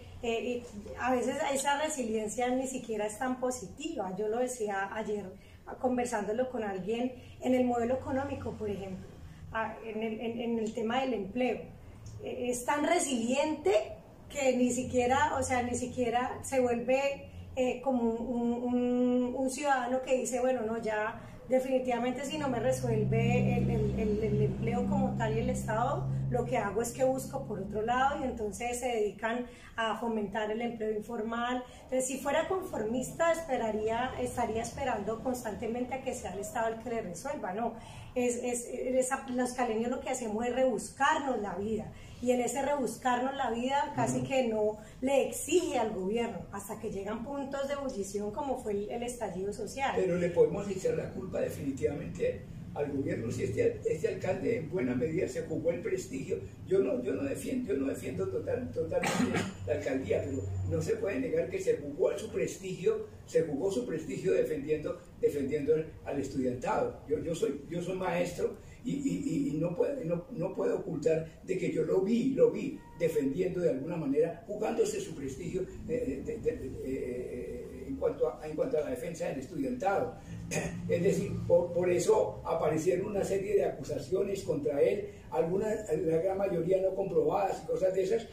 A veces esa resiliencia ni siquiera es tan positiva. Yo lo decía ayer conversándolo con alguien en el modelo económico, por ejemplo, en el tema del empleo. Es tan resiliente que ni siquiera se vuelve como un ciudadano que dice, bueno, no, ya definitivamente si no me resuelve el empleo como tal y el Estado, lo que hago es que busco por otro lado, y entonces se dedican a fomentar el empleo informal. Entonces, si fuera conformista, estaría esperando constantemente a que sea el Estado el que le resuelva. No, los caleños lo que hacemos es rebuscarnos la vida, y en ese rebuscarnos la vida casi que no le exige al gobierno, hasta que llegan puntos de ebullición como fue el estallido social. Pero le podemos echar la culpa definitivamente al gobierno si este alcalde en buena medida se jugó el prestigio. Yo no defiendo totalmente la alcaldía, pero no se puede negar que se jugó su prestigio defendiendo al estudiantado. Yo soy maestro y no puedo ocultar de que yo lo vi defendiendo de alguna manera, jugándose su prestigio en cuanto a la defensa del estudiantado. Es decir, por eso aparecieron una serie de acusaciones contra él, algunas, la gran mayoría no comprobadas y cosas de esas.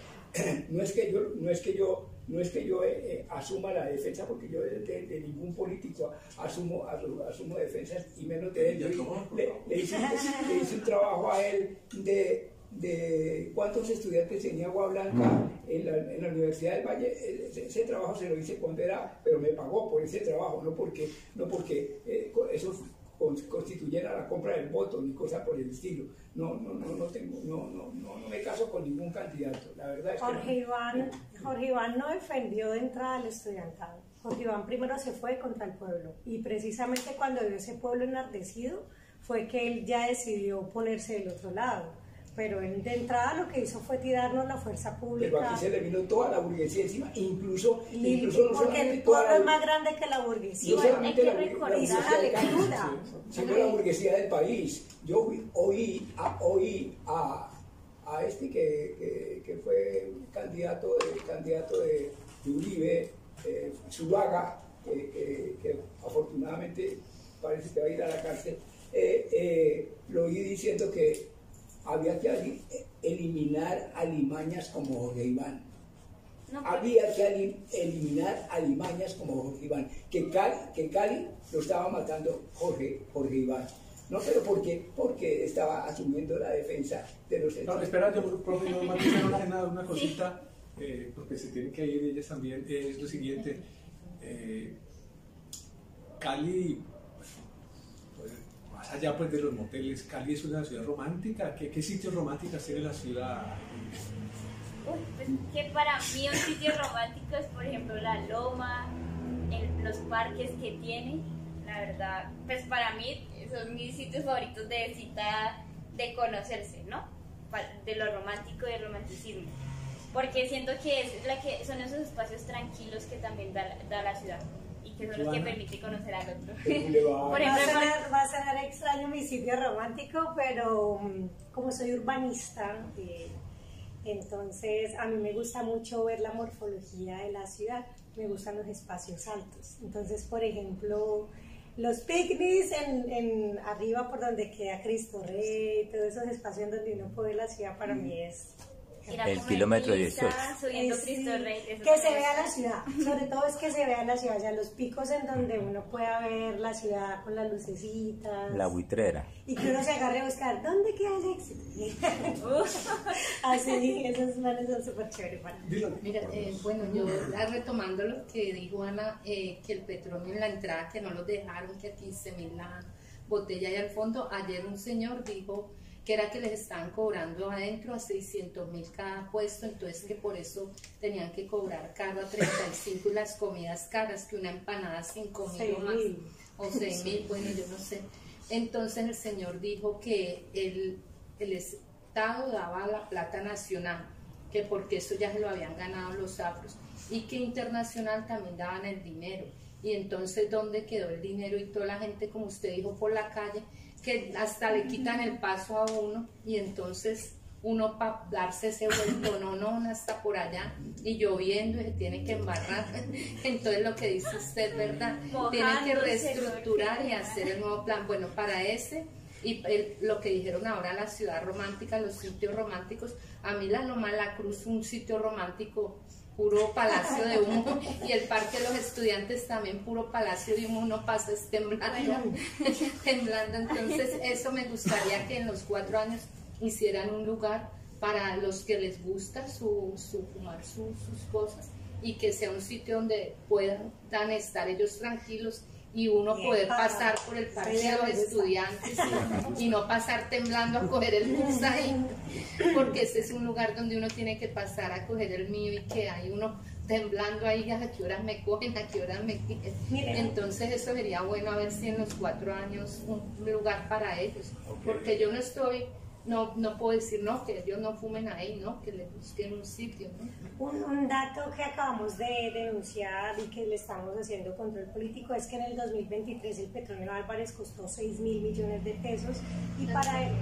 No es que yo asuma la defensa, porque yo de ningún político asumo defensas, y menos de él. Le hice un trabajo a él de cuántos estudiantes tenía Agua Blanca en la Universidad del Valle. Ese trabajo se lo hice cuando era, pero me pagó por ese trabajo, no porque eso constituyera la compra del voto ni cosa por el estilo. No me caso con ningún candidato, la verdad es que Jorge Iván no defendió de entrada al estudiantado. Jorge Iván primero se fue contra el pueblo, y precisamente cuando vio ese pueblo enardecido fue que él ya decidió ponerse del otro lado. Pero él de entrada lo que hizo fue tirarnos la fuerza pública. Pero aquí se le vino toda la burguesía encima, incluso porque el pueblo es más grande que la burguesía. No solamente hay que la recordar lectura, sino la burguesía del país. Yo oí a este que fue candidato de Uribe, Zuluaga, que afortunadamente parece que va a ir a la cárcel. Lo oí diciendo que había que eliminar alimañas como Jorge Iván. Había que eliminar alimañas como Jorge Iván. Que Cali lo estaba matando Jorge Iván. No, pero porque estaba asumiendo la defensa de los... No, espera, yo, profe, no matizar una cosita, porque se tienen que ir ellas también. Es lo siguiente. Cali... Más allá pues de los moteles, Cali es una ciudad romántica. ¿Qué sitios románticos tiene la ciudad? Pues que para mí un sitio romántico es, por ejemplo, la Loma, los parques que tiene. La verdad, pues para mí son mis sitios favoritos de cita, de conocerse, ¿no? De lo romántico y del romanticismo. Porque siento que son esos espacios tranquilos que también da la ciudad, y que son los que permiten conocer al otro. Por ejemplo, va a sonar extraño mi sitio romántico, pero como soy urbanista, entonces a mí me gusta mucho ver la morfología de la ciudad. Me gustan los espacios altos. Entonces, por ejemplo, los picnics en arriba por donde queda Cristo Rey, todos esos espacios donde uno puede ver la ciudad, para mí es... El kilómetro 18. Subiendo Cristo Rey. Que se vea la ciudad, sobre todo es que se vea la ciudad, o sea, los picos en donde uno pueda ver la ciudad con las lucecitas. La buitrera. Y que uno se agarre a buscar, ¿dónde queda el éxito? Así, esos planes son súper chéveres para mí. Mira, bueno, yo retomando lo que dijo Ana, que el petróleo en la entrada, que no los dejaron, que a 15.000 la botella y al fondo. Ayer un señor dijo que era que les estaban cobrando adentro a 600.000 cada puesto, entonces que por eso tenían que cobrar caro a 35, y las comidas caras, que una empanada 5.000 o más, o 6.000, bueno, yo no sé. Entonces el señor dijo que el Estado daba la plata nacional, que porque eso ya se lo habían ganado los afros, y que internacional también daban el dinero. Y entonces, ¿dónde quedó el dinero? Y toda la gente, como usted dijo, por la calle, que hasta le quitan el paso a uno, y entonces uno para darse ese vuelto, no, hasta por allá, y lloviendo, y se tiene que embarrar. Entonces lo que dice usted es verdad, tiene que reestructurar y hacer el nuevo plan. Bueno, para ese, y lo que dijeron ahora, la ciudad romántica, los sitios románticos, a mí la Loma de la Cruz, un sitio romántico, puro palacio de humo, y el Parque de los Estudiantes también puro palacio de humo, uno pasa temblando, temblando. Entonces eso me gustaría que en los 4 años hicieran un lugar para los que les gusta fumar sus cosas, y que sea un sitio donde puedan estar ellos tranquilos, y uno poder pasar por el Parque de los Estudiantes y no pasar temblando a coger el bus ahí, porque ese es un lugar donde uno tiene que pasar a coger el mío, y que hay uno temblando ahí, a qué horas me cogen, a qué horas me quieren. Entonces eso sería bueno, a ver si en los 4 años un lugar para ellos, porque yo no puedo decir no, que ellos no fumen ahí, no, que les busquen un sitio, ¿no? Un dato que acabamos de denunciar y que le estamos haciendo control político es que en el 2023 el Petróleo Álvarez costó 6.000 millones de pesos, y para el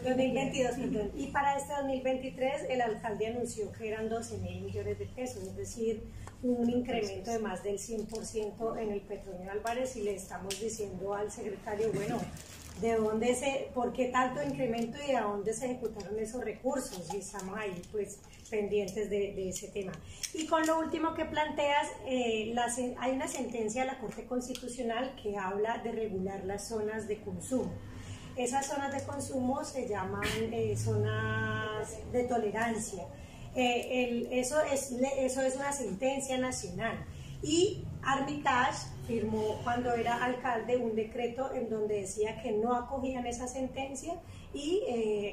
2022, perdón, y para este 2023 el alcalde anunció que eran 12.000 millones de pesos, es decir, un incremento de más del 100% en el Petronio Álvarez, y le estamos diciendo al secretario, bueno, ¿por qué tanto incremento y a dónde se ejecutaron esos recursos? Y estamos ahí pues pendientes de ese tema. Y con lo último que planteas, hay una sentencia de la Corte Constitucional que habla de regular las zonas de consumo. Esas zonas de consumo se llaman zonas de tolerancia. Eso es una sentencia nacional, y Armitage firmó cuando era alcalde un decreto en donde decía que no acogían esa sentencia, y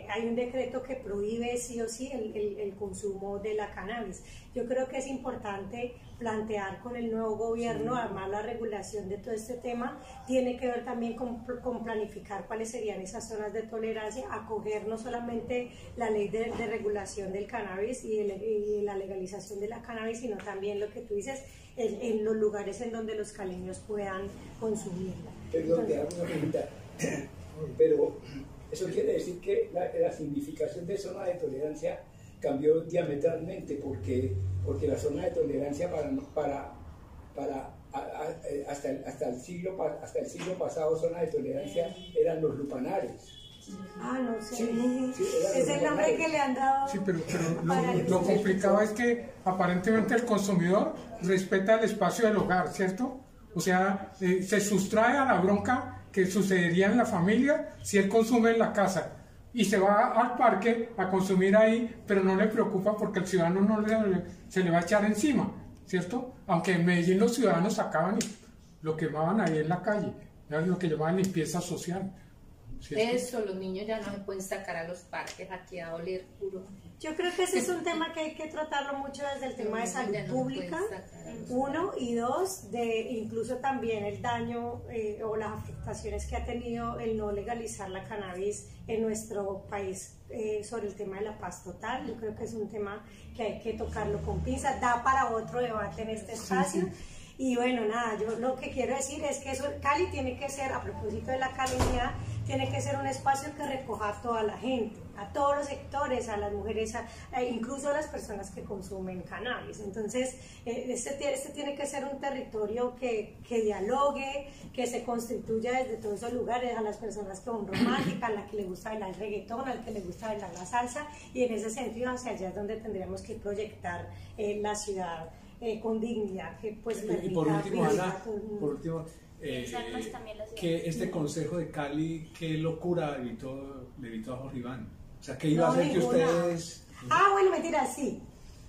hay un decreto que prohíbe sí o sí el consumo de la cannabis. Yo creo que es importante plantear con el nuevo gobierno, además la regulación de todo este tema tiene que ver también con planificar cuáles serían esas zonas de tolerancia, acoger no solamente la ley de regulación del cannabis y la legalización de la cannabis, sino también lo que tú dices, en los lugares en donde los caleños puedan consumirla. Perdón, te hago una pregunta, pero eso quiere decir que la significación de zona de tolerancia cambió diametralmente, porque la zona de tolerancia hasta el siglo pasado, zona de tolerancia eran los lupanares. No sé. Sí, es el nombre que le han dado. Sí, pero lo complicado es que aparentemente el consumidor respeta el espacio del hogar, ¿cierto? O sea, se sustrae a la bronca que sucedería en la familia si él consume en la casa, y se va al parque a consumir ahí, pero no le preocupa porque el ciudadano se le va a echar encima, ¿cierto? Aunque en Medellín los ciudadanos sacaban y lo quemaban ahí en la calle, era lo que llamaban limpieza social, ¿cierto? Eso, los niños ya no se pueden sacar a los parques aquí a oler puro. Yo creo que ese es un tema que hay que tratarlo mucho desde el tema de salud pública, uno, y dos, incluso también el daño o las afectaciones que ha tenido el no legalizar la cannabis en nuestro país sobre el tema de la paz total. Yo creo que es un tema que hay que tocarlo con pinzas, da para otro debate en este espacio. Sí. Y bueno, nada, yo lo que quiero decir es que Cali tiene que ser, a propósito de la calinidad, tiene que ser un espacio que recoja a toda la gente, a todos los sectores, a las mujeres, incluso a las personas que consumen cannabis. Entonces, este tiene que ser un territorio que dialogue, que se constituya desde todos esos lugares, a las personas que son románticas, a la que le gusta bailar el reggaetón, al que le gusta bailar la salsa, y en ese sentido hacia allá es donde tendríamos que proyectar la ciudad con dignidad, que pues y por último, Ana, que este Consejo de Cali, qué locura le evitó a Jorge Iván. O sea, ¿qué iba a hacer que ustedes...? Bueno, mentira, sí,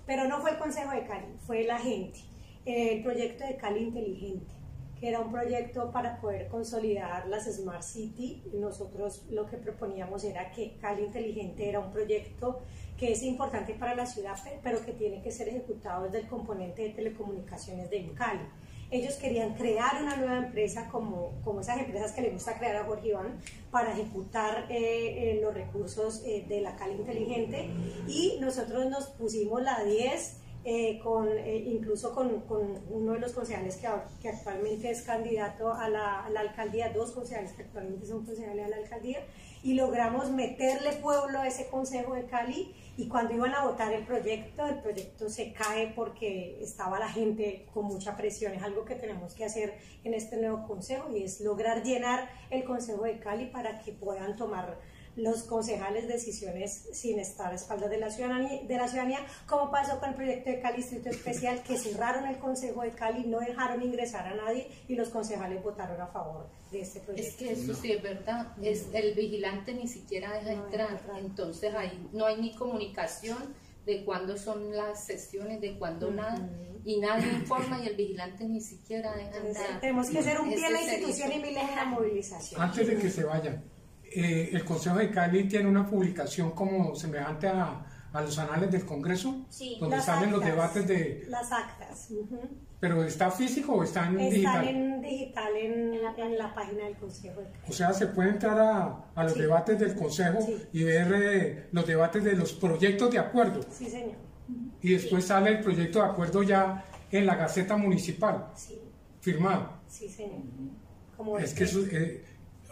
pero no fue el Consejo de Cali, fue la gente. El proyecto de Cali Inteligente, que era un proyecto para poder consolidar las Smart City. Nosotros lo que proponíamos era que Cali Inteligente era un proyecto que es importante para la ciudad, pero que tiene que ser ejecutado desde el componente de telecomunicaciones de Cali. Ellos querían crear una nueva empresa como esas empresas que le gusta crear a Jorge Iván para ejecutar los recursos de la Cali Inteligente, y nosotros nos pusimos la 10 incluso con uno de los concejales que actualmente es candidato a la alcaldía, dos concejales que actualmente son concejales a la alcaldía, y logramos meterle pueblo a ese Consejo de Cali. Y cuando iban a votar el proyecto se cae porque estaba la gente con mucha presión. Es algo que tenemos que hacer en este nuevo consejo, y es lograr llenar el Consejo de Cali para que puedan tomar los concejales decisiones sin estar a espaldas de la ciudadanía, como pasó con el proyecto de Cali Distrito Especial, que cerraron el Consejo de Cali, no dejaron ingresar a nadie, y los concejales votaron a favor de este proyecto. Es que eso sí es verdad, el vigilante ni siquiera deja entrar, entonces ahí no hay ni comunicación de cuándo son las sesiones, de cuándo nada, y nadie informa, y el vigilante ni siquiera deja entrar. Tenemos que hacer un pie en la institución y miles en la movilización. Antes de que se vayan, el Consejo de Cali tiene una publicación como semejante a los anales del Congreso, sí, donde salen los debates de... Las actas. ¿Pero está físico o está en digital? Están en digital en la página del Consejo de Cali. O sea, se puede entrar a los debates del Consejo y ver los debates de los proyectos de acuerdo. Sí, señor. Y después sale el proyecto de acuerdo ya en la Gaceta Municipal, firmado. Sí, señor. Es que eso...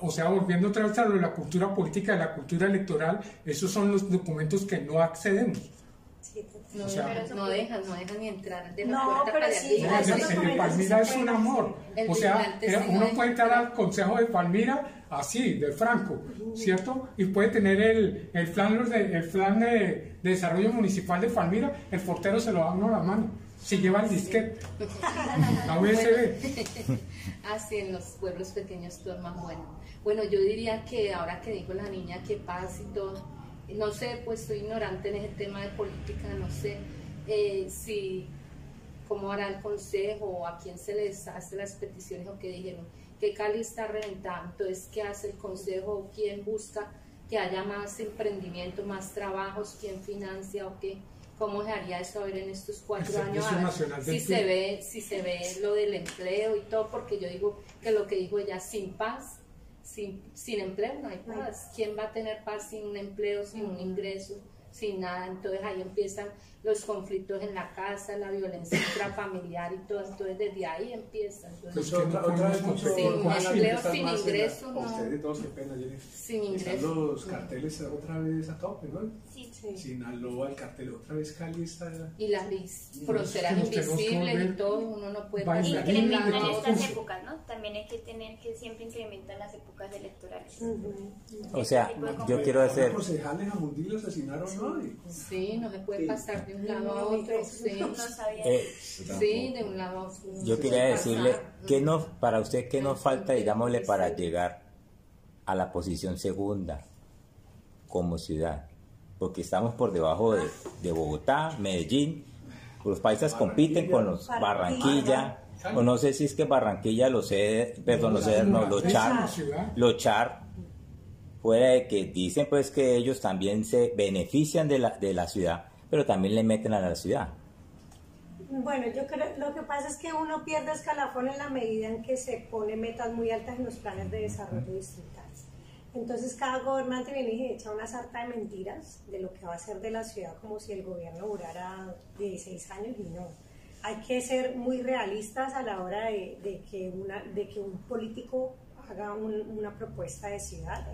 o sea, volviendo otra vez a lo de la cultura política, de la cultura electoral, esos son los documentos que no accedemos. Sí, No, O sea, no dejan ni entrar de la No, puerta pero para sí, arriba. No, eso el lo de comento, Palmira sí es se un puede amor. hacer. O sea, El vigilante sí uno no puede entrar entra. al Consejo de Palmira así, de franco, ¿cierto? Y puede tener el plan de desarrollo municipal de Palmira, el portero se lo da a uno a la mano, si lleva el disquete, la USB. Así en los pueblos pequeños todo es más bueno. Bueno, yo diría que ahora que dijo la niña que paz y todo, no sé, pues soy ignorante en ese tema de política, no sé si cómo hará el consejo o a quién se les hace las peticiones o qué dijeron, que Cali está reventado, entonces ¿qué hace el consejo? ¿Quién busca que haya más emprendimiento, más trabajos? ¿Quién financia o qué? ¿Cómo se haría eso a ver en estos 4 años? Servicio Nacional del Si se ve lo del empleo y todo, porque yo digo que lo que dijo ella, sin paz, sin empleo no hay paz. ¿Quién va a tener paz sin un empleo, sin un ingreso, sin nada? Entonces ahí empiezan los conflictos en la casa, la violencia intrafamiliar y todo, entonces desde ahí empieza. Entonces, Pues que no podemos vez competir sin con empleo, están sin más en ingreso, no. Ustedes dos, qué pena, Jennifer. Sin Están ingreso. los carteles otra vez a tope, ¿no? Sí. Sinaloa, el cartel, otra vez Cali está... Y las fronteras Nos tenemos que invisibles y volver todo, uno no puede bailarines pasar de un de lado Incrementan a todo otro. estas épocas, ¿no? También hay que tener que siempre incrementan las épocas electorales. O sea, yo quiero hacer... concejales a Mundí lo asesinaron, ¿no? Sí, no se puede pasar de un lado a otro, sí. No sabía. Sí, de un lado a otro. Yo No quería se decirle, pasa. ¿qué nos, para usted, qué nos falta, digámosle, para llegar a la posición segunda como ciudad? Porque estamos por debajo de Bogotá, Medellín, los países compiten con los Barranquilla, o no sé si es que Barranquilla los Char, fuera de que dicen pues que ellos también se benefician de la ciudad, pero también le meten a la ciudad. Bueno, yo creo, lo que pasa es que uno pierde escalafón en la medida en que se pone metas muy altas en los planes de desarrollo distritales. Entonces cada gobernante viene y echa una sarta de mentiras de lo que va a hacer de la ciudad como si el gobierno durara 16 años y no. Hay que ser muy realistas a la hora de que un político haga una propuesta de ciudad,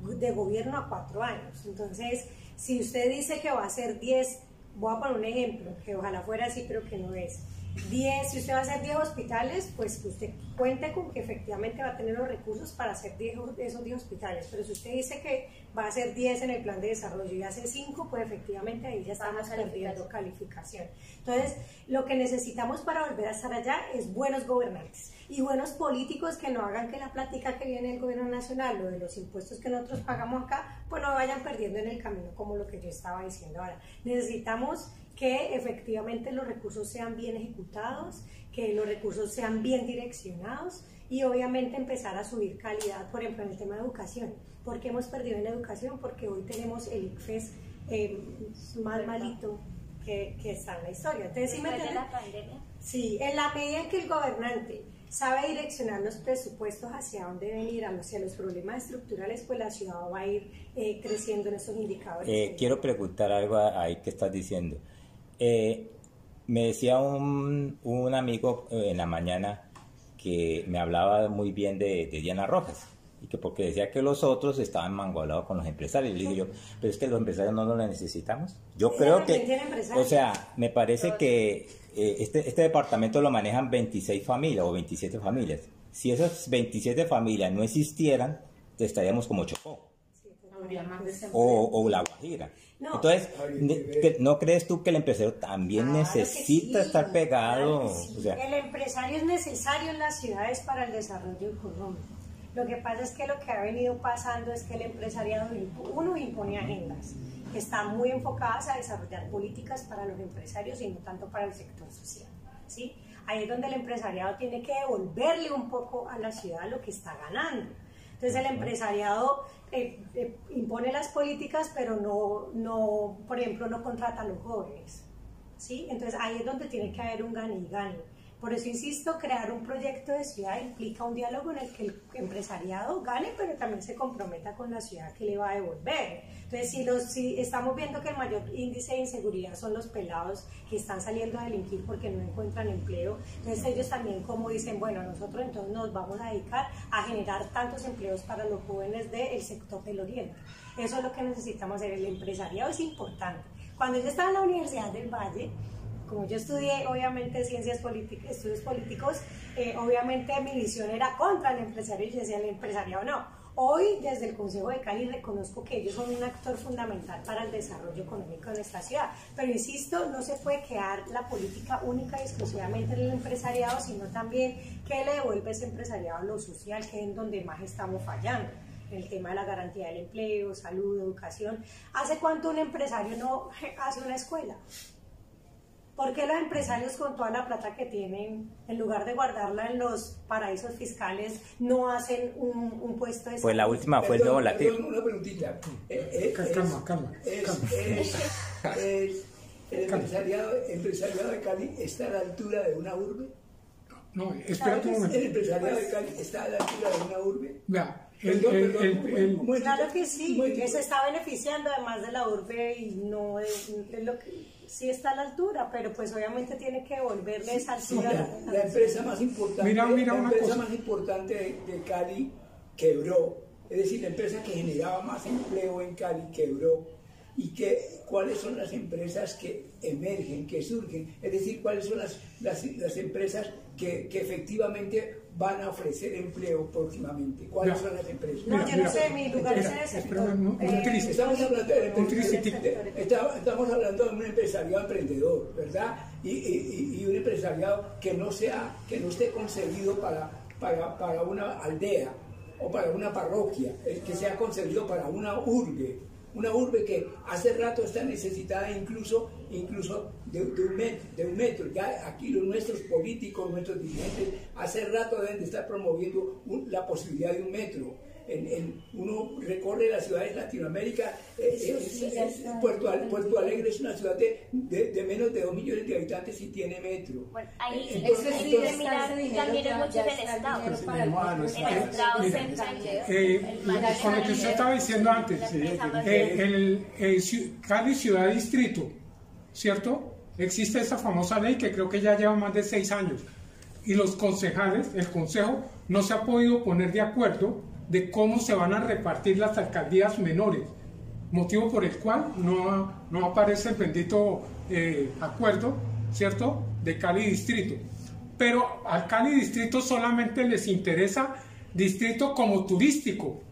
de gobierno a 4 años. Entonces, si usted dice que va a ser 10, voy a poner un ejemplo, que ojalá fuera así, pero que no es. 10, si usted va a hacer 10 hospitales, pues usted cuente con que efectivamente va a tener los recursos para hacer esos 10 hospitales, pero si usted dice que va a hacer 10 en el plan de desarrollo y hace 5, pues efectivamente ahí ya estamos perdiendo calificación. Entonces, lo que necesitamos para volver a estar allá es buenos gobernantes y buenos políticos que no hagan que la plática que viene del gobierno nacional o de los impuestos que nosotros pagamos acá, pues no vayan perdiendo en el camino, como lo que yo estaba diciendo ahora. Necesitamos que efectivamente los recursos sean bien ejecutados, que los recursos sean bien direccionados y obviamente empezar a subir calidad, por ejemplo, en el tema de educación. ¿Por qué hemos perdido en educación? Porque hoy tenemos el ICFES más malito que está en la historia. Entonces, ¿sí me entienden? ¿Después de la pandemia? Sí, en la medida en que el gobernante sabe direccionar los presupuestos hacia dónde deben ir, hacia los problemas estructurales, pues la ciudad va a ir creciendo en esos indicadores. Quiero preguntar algo ahí que estás diciendo. Me decía un amigo en la mañana que me hablaba muy bien de Diana Rojas, y que porque decía que los otros estaban mangualados con los empresarios. Le dije yo, pero es que los empresarios no los necesitamos. Yo creo que, o sea, me parece que este departamento lo manejan 26 familias o 27 familias. Si esas 27 familias no existieran, estaríamos como Chocó. O La Guajira. No. Entonces, ¿no crees tú que el empresario también necesita estar pegado? Claro que sí. O sea, el empresario es necesario en las ciudades para el desarrollo económico. Lo que pasa es que lo que ha venido pasando es que el empresariado, uno, impone agendas que están muy enfocadas a desarrollar políticas para los empresarios y no tanto para el sector social, ¿sí? Ahí es donde el empresariado tiene que devolverle un poco a la ciudad lo que está ganando. Entonces el empresariado impone las políticas, pero no, por ejemplo, no contrata a los jóvenes, ¿sí? Entonces ahí es donde tiene que haber un gane y gane. Por eso insisto, crear un proyecto de ciudad implica un diálogo en el que el empresariado gane, pero también se comprometa con la ciudad que le va a devolver. Entonces, si estamos viendo que el mayor índice de inseguridad son los pelados que están saliendo a delinquir porque no encuentran empleo, entonces ellos también como dicen, bueno, nosotros entonces nos vamos a dedicar a generar tantos empleos para los jóvenes del sector del oriente. Eso es lo que necesitamos hacer. El empresariado es importante. Cuando yo estaba en la Universidad del Valle, como yo estudié obviamente ciencias políticas, estudios políticos, obviamente mi visión era contra el empresario y yo decía el empresariado no. Hoy desde el Consejo de Cali reconozco que ellos son un actor fundamental para el desarrollo económico de nuestra ciudad, pero insisto, no se puede quedar la política única y exclusivamente en el empresariado, sino también que le devuelve ese empresariado a lo social, que es en donde más estamos fallando. El tema de la garantía del empleo, salud, educación. ¿Hace cuánto un empresario no hace una escuela? ¿Por qué los empresarios con toda la plata que tienen, en lugar de guardarla en los paraísos fiscales, no hacen un puesto de salud? Pues la última fue el nuevo latir. Una preguntita. Calma. ¿El empresariado de Cali está a la altura de una urbe? No, espérate un momento. ¿El empresariado de Cali está a la altura de una urbe? Vea, Claro que sí, que se está beneficiando además de la urbe y no es lo que sí está a la altura, pero pues obviamente tiene que volverle esa altura. La empresa más importante, más importante de Cali quebró, es decir, la empresa que generaba más empleo en Cali quebró. ¿Y cuáles son las empresas que emergen, que surgen? Es decir, cuáles son las empresas que efectivamente van a ofrecer empleo próximamente. ¿Cuáles son las empresas? No, yo no sé, mi lugar es en ese sector. Estamos hablando de un empresariado emprendedor, ¿verdad? Y un empresariado que no esté concebido para una aldea o para una parroquia, que sea concebido para una urbe que hace rato está necesitada incluso de un metro. Ya aquí nuestros políticos, nuestros dirigentes, hace rato deben de estar promoviendo la posibilidad de un metro. Uno recorre las ciudades de Latinoamérica, Puerto Alegre es una ciudad de menos de 2 millones de habitantes y tiene metro. Bueno, ahí también es mucho del Estado. El Estado central. Con lo que usted estaba diciendo antes, Cali Ciudad Distrito, ¿cierto? Existe esa famosa ley que creo que ya lleva más de 6 años y los concejales, el consejo, no se ha podido poner de acuerdo de cómo se van a repartir las alcaldías menores, motivo por el cual no aparece el bendito acuerdo, ¿cierto?, de Cali Distrito. Pero al Cali Distrito solamente les interesa distrito como turístico,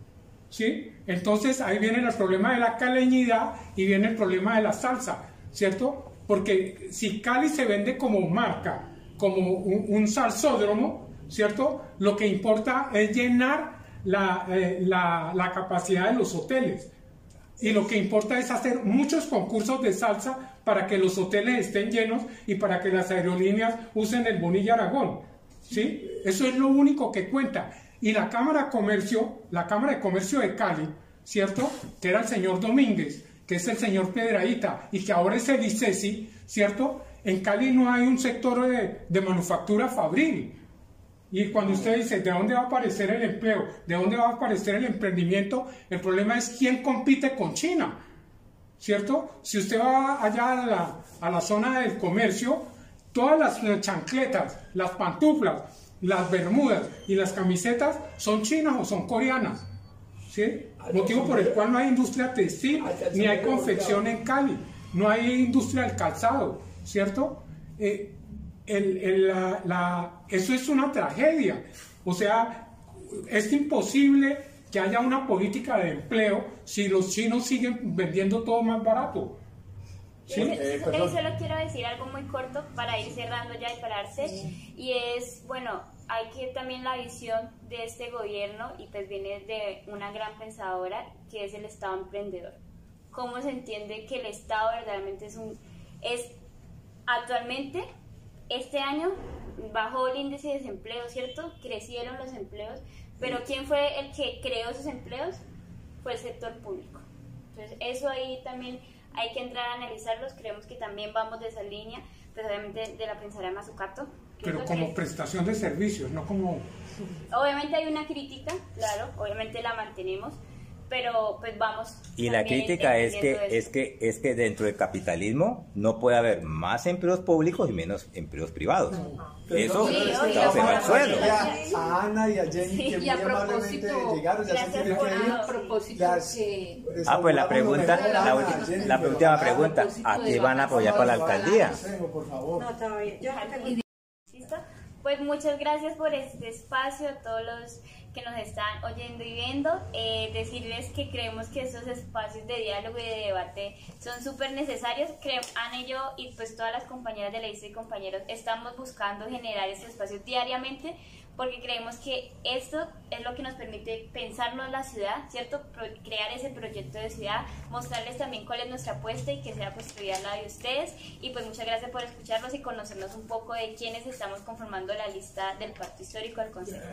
¿sí? Entonces ahí viene el problema de la caleñidad y viene el problema de la salsa, ¿cierto? Porque si Cali se vende como marca, como un salsódromo, ¿cierto?, lo que importa es llenar la capacidad de los hoteles, y lo que importa es hacer muchos concursos de salsa para que los hoteles estén llenos y para que las aerolíneas usen el Bonilla Aragón, ¿sí? Eso es lo único que cuenta. Y la Cámara de Comercio de Cali, ¿cierto?, que era el señor Domínguez, que es el señor Piedrahíta y que ahora es el ICESI, ¿cierto? En Cali no hay un sector de manufactura fabril. Y cuando usted dice, ¿de dónde va a aparecer el empleo? ¿De dónde va a aparecer el emprendimiento? El problema es quién compite con China, ¿cierto? Si usted va allá a la zona del comercio, todas las chancletas, las pantuflas, las bermudas y las camisetas son chinas o son coreanas, ¿sí? Motivo por el cual no hay industria textil, ni hay confección en Cali, no hay industria del calzado, ¿cierto? Eso es una tragedia. O sea, es imposible que haya una política de empleo si los chinos siguen vendiendo todo más barato. ¿Sí? Solo quiero decir algo muy corto para ir cerrando ya y pararse. Y es, bueno, hay que también la visión de este gobierno, y pues viene de una gran pensadora que es el Estado emprendedor. ¿Cómo se entiende que el Estado verdaderamente es actualmente? Este año bajó el índice de desempleo, ¿cierto? Crecieron los empleos, pero ¿quién fue el que creó esos empleos? Fue el sector público. Entonces, eso ahí también hay que entrar a analizarlos. Creemos que también vamos de esa línea, pues obviamente de la pensadora Mazzucato. Pero como prestación de servicios, no como... Obviamente hay una crítica, claro, obviamente la mantenemos, pero pues vamos. Y la crítica es que dentro del capitalismo no puede haber más empleos públicos y menos empleos privados. Eso se va al suelo. A Ana y a Jenny, Sí, que muy y a amablemente propósito, llegaron, ya se tienen que ir. A propósito que... Pues la pregunta, la última pregunta, ¿a qué van a apoyar para la alcaldía? Por favor. No, todavía. Yo ¿Listo? Pues muchas gracias por este espacio, a todos los que nos están oyendo y viendo. Decirles que creemos que estos espacios de diálogo y de debate son súper necesarios. Ana y yo y pues todas las compañeras de la lista y compañeros estamos buscando generar estos espacios diariamente, porque creemos que esto es lo que nos permite pensarnos la ciudad, ¿cierto? Crear ese proyecto de ciudad, mostrarles también cuál es nuestra apuesta y que sea construida la de ustedes. Y pues muchas gracias por escucharnos y conocernos un poco de quiénes estamos conformando la lista del Pacto Histórico del Consejo.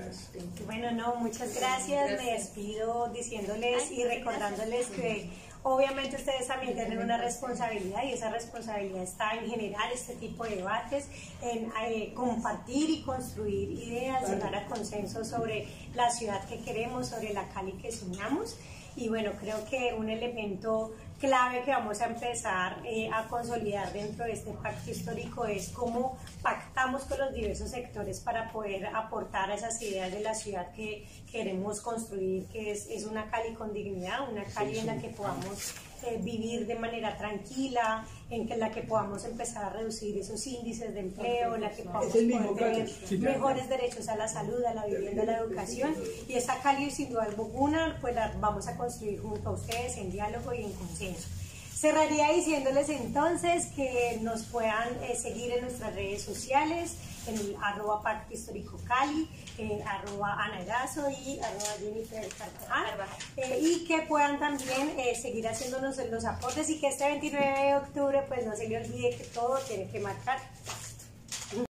Bueno, no, muchas gracias. Me despido diciéndoles y recordándoles que obviamente ustedes también tienen una responsabilidad, y esa responsabilidad está en generar este tipo de debates, en compartir y construir ideas, llegar a consensos sobre la ciudad que queremos, sobre la Cali que soñamos. Y bueno, creo que un elemento clave que vamos a empezar a consolidar dentro de este pacto histórico es cómo pactamos con los diversos sectores para poder aportar a esas ideas de la ciudad que queremos construir, que es una Cali con dignidad, una Cali en la que podamos vivir de manera tranquila, en la que podamos empezar a reducir esos índices de empleo, en la que podamos poder tener mejores derechos a la salud, a la vivienda, a la educación. Y esa Cali sin duda alguna pues la vamos a construir junto a ustedes en diálogo y en consenso. Cerraría diciéndoles entonces que nos puedan seguir en nuestras redes sociales, en el @Pacto Histórico Cali, @Ana Erazo y @Jennifer Carvajal, y que puedan también seguir haciéndonos los aportes, y que este 29 de octubre pues no se le olvide que todo tiene que marcar